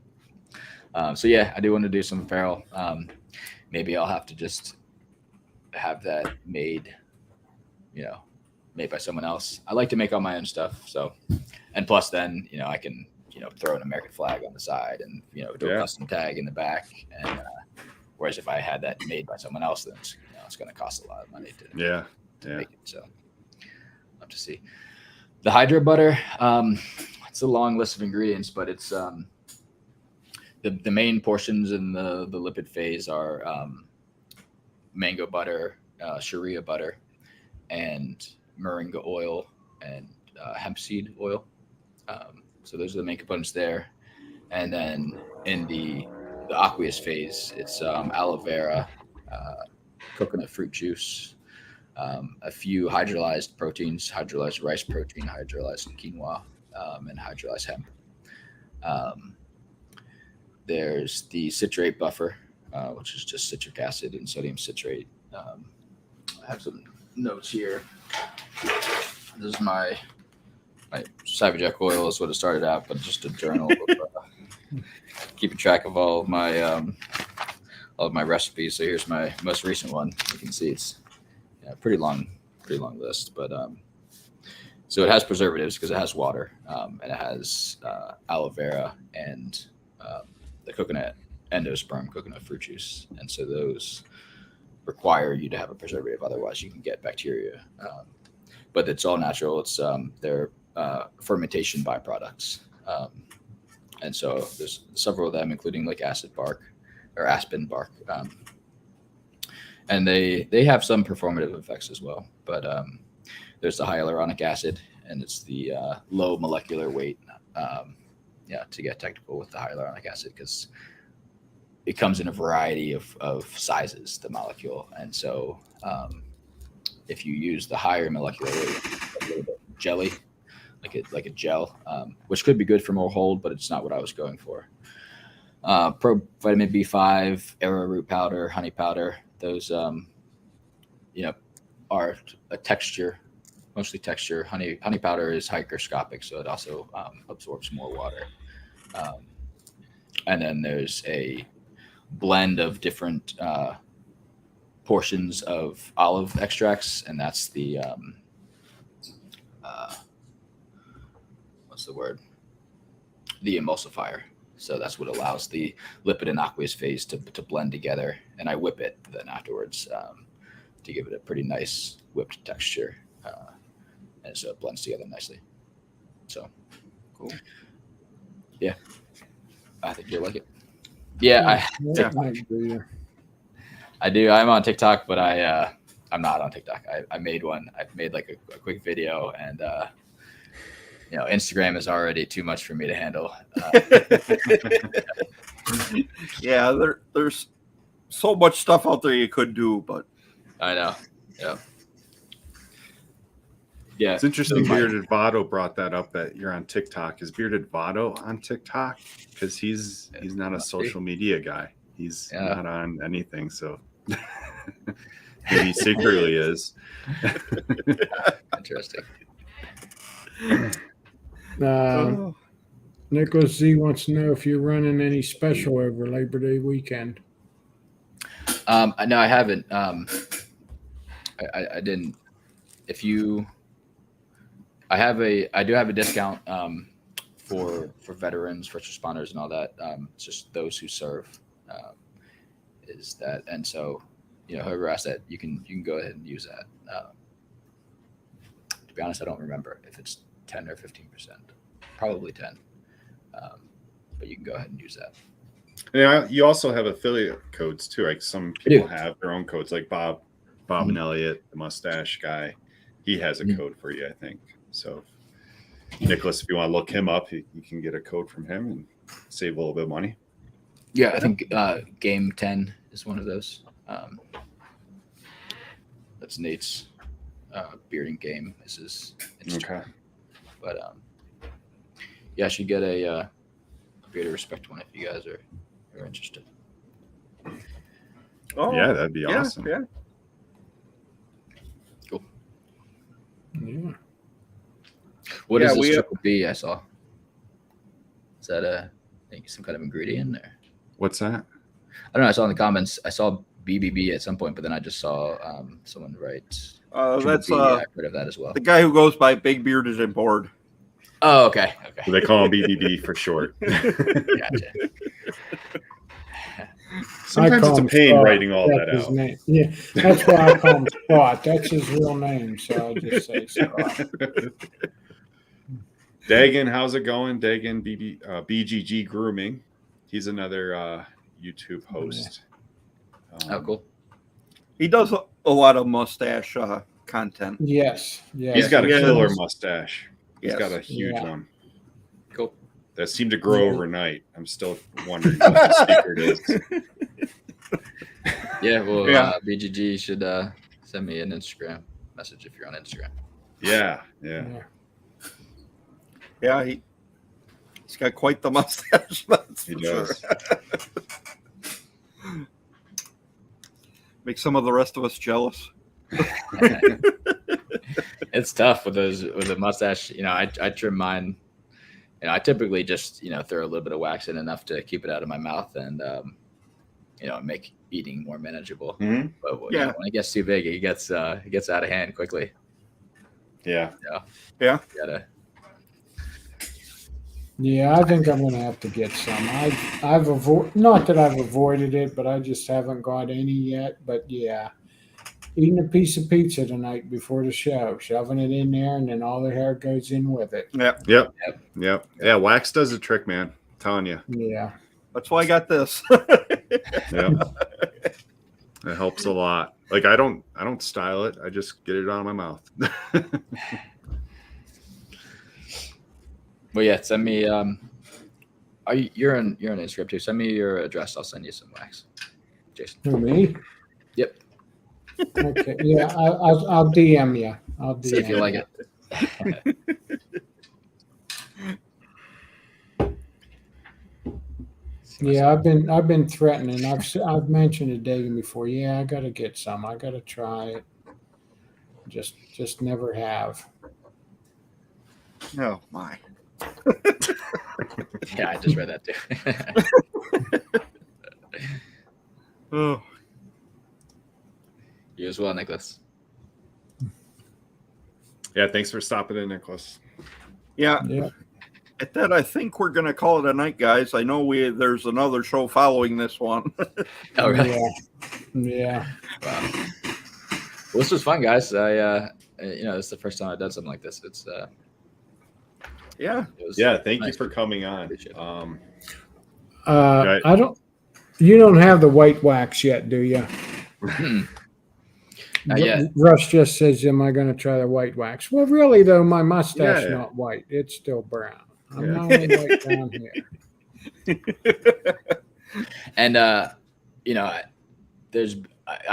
I do want to do some apparel. Maybe I'll have to just have that made by someone else. I like to make all my own stuff. So, and plus then, I can, throw an American flag on the side and, do a custom tag in the back. And whereas if I had that made by someone else, then it's going to cost a lot of money to make it. So I'll have to see. The Hydra butter, it's a long list of ingredients, but it's the main portions in the lipid phase are mango butter, sharia butter, and moringa oil and hemp seed oil. So those are the main components there. And then in the aqueous phase, it's aloe vera, coconut fruit juice, a few hydrolyzed proteins, hydrolyzed rice protein, hydrolyzed quinoa, and hydrolyzed hemp. There's the citrate buffer, which is just citric acid and sodium citrate. I have some notes here. This is my Saavy Jack oil is what it started out, but just a journal of keeping track of all of my recipes. So here's my most recent one. You can see it's pretty long list, but so it has preservatives because it has water, and it has aloe vera and the coconut endosperm, coconut fruit juice, and so those require you to have a preservative, otherwise you can get bacteria. But it's all natural. It's they're fermentation byproducts, and so there's several of them, including like acid bark or aspen bark, and they have some performative effects as well. But there's the hyaluronic acid, and it's the low molecular weight. To get technical with the hyaluronic acid, because it comes in a variety of sizes, the molecule, and so if you use the higher molecular weight, a little bit jelly, like a gel, which could be good for more hold, but it's not what I was going for. Pro vitamin B5, arrowroot powder, honey powder, those are a texture, mostly texture. Honey powder is hygroscopic, so it also absorbs more water. And then there's a blend of different portions of olive extracts, and that's the what's the word? The emulsifier. So that's what allows the lipid and aqueous phase to blend together, and I whip it then afterwards to give it a pretty nice whipped texture, and so it blends together nicely. So cool. Yeah, I think you'll like it. Yeah, I do. I'm on TikTok, but I'm not on TikTok. I made one. I've made like a quick video, and Instagram is already too much for me to handle. Yeah, there's so much stuff out there you could do, but I know. Yeah. It's interesting. Bearded Votto brought that up, that you're on TikTok. Is Bearded Votto on TikTok? Because he's not a social media guy. He's not on anything. So maybe he secretly is. Interesting. Nicholas Z wants to know if you're running any special over Labor Day weekend. No, I haven't. I didn't. I do have a discount for veterans, first responders, and all that. It's just those who serve is that, and so whoever asked that, you can go ahead and use that. To be honest, I don't remember if it's 10 or 15%. Probably 10, but you can go ahead and use that. Yeah, you also have affiliate codes too. Like some people have their own codes, like Bob and Elliot, the mustache guy. He has a code for you, I think. So, Nicholas, if you want to look him up, you can get a code from him and save a little bit of money. Yeah, I think Game 10 is one of those. That's Nate's bearding game. This is Instagram. Okay. But I should get a Bearded Respect one if you guys are interested. Oh, yeah, that'd be awesome. Yeah. Cool. Yeah. What is this triple B I saw? Is that some kind of ingredient there? What's that? I don't know. I saw in the comments. I saw BBB at some point, but then I just saw someone write. That's I've heard of that as well. The guy who goes by Big Bearded and Bored. Oh, okay. So they call him BBB for short. Gotcha. Sometimes it's a pain writing all that out. Name. Yeah, that's why I call him Spot. That's his real name, so I just say Spot. Dagan, how's it going? Dagan, BGG Grooming. He's another YouTube host. Oh, cool. He does a lot of mustache content. Yes. He's got a killer mustache. He's got a huge one. Cool. That seemed to grow overnight. I'm still wondering what the secret is. Yeah, well, BGG should send me an Instagram message if you're on Instagram. Yeah. Yeah, he's got quite the mustache. He does. Sure. Make some of the rest of us jealous. It's tough with the mustache. I trim mine. I typically just throw a little bit of wax in, enough to keep it out of my mouth and make eating more manageable. Mm-hmm. But when it gets too big, it gets out of hand quickly. Yeah. You gotta Yeah, I think I'm gonna have to get some. Not that I've avoided it, but I just haven't got any yet. But yeah, eating a piece of pizza tonight before the show, shoving it in there, and then all the hair goes in with it. Yeah, Yep. Yeah, wax does the trick, man. I'm telling you. Yeah. that's why I got this. Yeah. It helps a lot. Like I don't style it. I just get it out of my mouth. Well, yeah, send me. You're on Instagram too. Send me your address. I'll send you some wax, Jason. Who, me? Yep. Okay. Yeah, I'll DM you. I'll DM See if you like it. Yeah, I've been threatening. I've mentioned it Dagan before. Yeah, I got to get some. I got to try it. Just never have. Oh my. Yeah, I just read that too. Oh, You as well, Nicholas. Yeah, thanks for stopping in, Nicholas. yeah. Yeah. At that, I think we're gonna call it a night, guys. I know there's another show following this one. Oh, really? Yeah. Wow. Well, this was fun, guys. This is the first time I've done something like this. It's Yeah. Thank you nice. for coming on. Appreciate it. Right. I don't. You don't have the white wax yet, do you? Not yet. Russ just says, "Am I going to try the white wax?" Well, really though, my mustache Yeah. not white; it's still brown. I'm Yeah. not only white down here. And I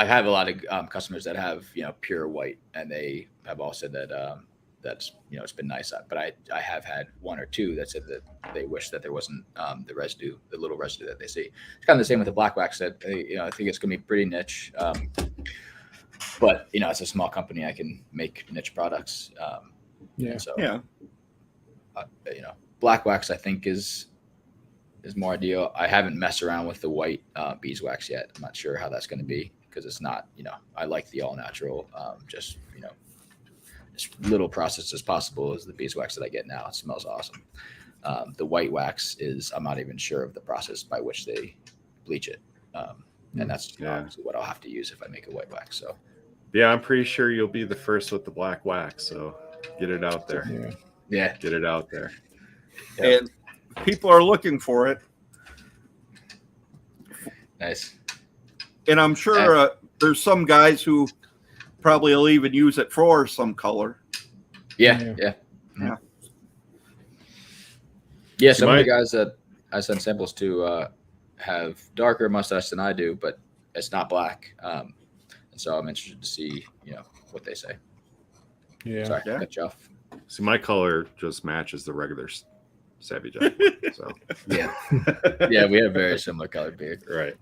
have a lot of customers that have pure white, and they have all said that that's it's been nice. But I have had one or two that said that they wish that there wasn't the residue, the little residue that they see. It's kind of the same with the black wax. That I think it's going to be pretty niche. But it's a small company. I can make niche products. Yeah. So Yeah. Black wax I think is more ideal. I haven't messed around with the white beeswax yet. I'm not sure how that's going to be because it's not. I like the all natural. Just as little processed as possible is the beeswax that I get now. It smells awesome. The white wax is I'm not even sure of the process by which they bleach it, and that's obviously what I'll have to use if I make a white wax. So. Yeah, I'm pretty sure you'll be the first with the black wax. So get it out there. Yeah. Get it out there. Yep. And people are looking for it. Nice. And I'm sure there's some guys who probably will even use it for some color. Yeah. Some of the guys that I send samples to have darker mustache than I do, but it's not black. And so I'm interested to see, what they say. Yeah. Sorry, Yeah. cut you off. See, my color just matches the regular Saavy Jack. So Yeah. Yeah, we have very similar colored beard. right.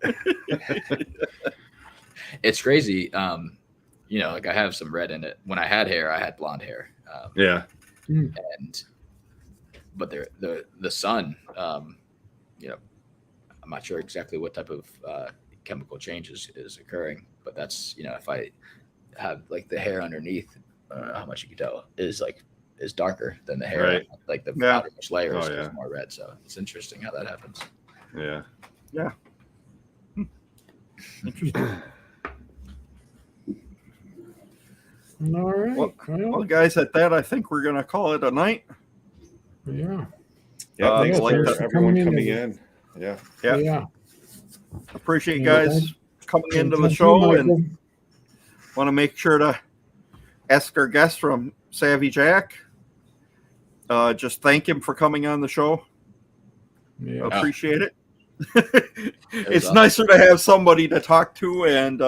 It's crazy. Like I have some red in it. When I had hair, I had blonde hair. But the sun, I'm not sure exactly what type of chemical change is occurring, but that's, if I have like the hair underneath, I don't know how much you can tell is darker than the hair. Right. Like the Yeah. outermost layer is yeah. more red. So it's interesting how that happens. Yeah. Interesting. All right. Well, guys, at that, I think we're going to call it a night. Yeah. Yeah. Thanks like for that. everyone Coming coming in. in. Yeah. Yeah. Yeah. Appreciate you Yeah, guys coming into the Thank you, show, and Michael. want to make sure to ask our guest from Saavy Jack. Just thank him for coming on the show. Yeah. Appreciate it. It's awesome. nicer to have somebody to talk to, and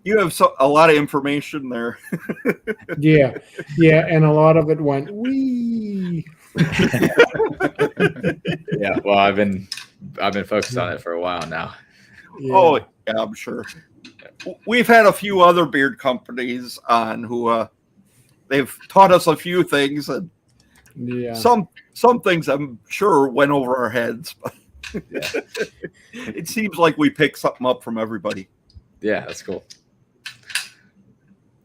you have a lot of information there. Yeah. Yeah. And a lot of it went wee. Yeah. Well, I've been focused on it for a while now. Yeah. Oh, yeah, I'm sure. We've had a few other beard companies on who they've taught us a few things, and yeah. some things I'm sure went over our heads. But Yeah. it seems like we pick something up from everybody. Yeah, that's cool.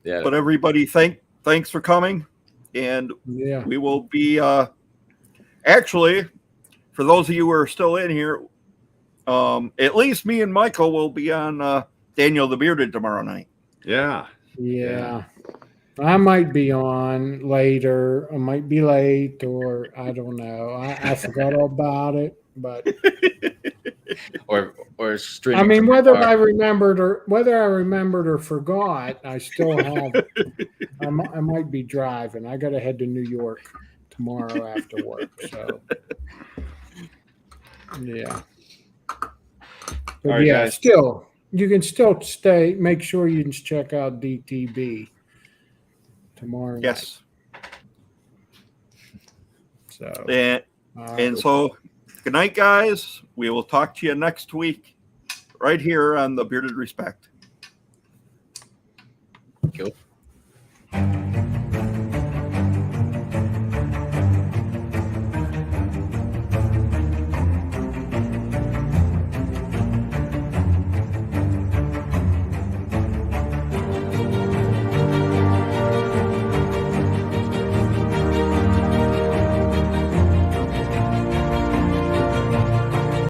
Yeah. But everybody, thanks for coming, and Yeah. we will be Actually, for those of you who are still in here, at least me and Michael will be on Daniel the Bearded tomorrow night. Yeah. Yeah. I might be on later. I might be late, or I don't know. I forgot all about it, but or streaming. I mean, from your whether car. I remembered or forgot, I still have. I might be driving. I got to head to New York tomorrow after work. So, yeah. But All right, yeah, guys. still, you can still stay. Make sure you can check out DTB tomorrow Yes. night. So, And so, good night, guys. We will talk to you next week right here on the Bearded Respect.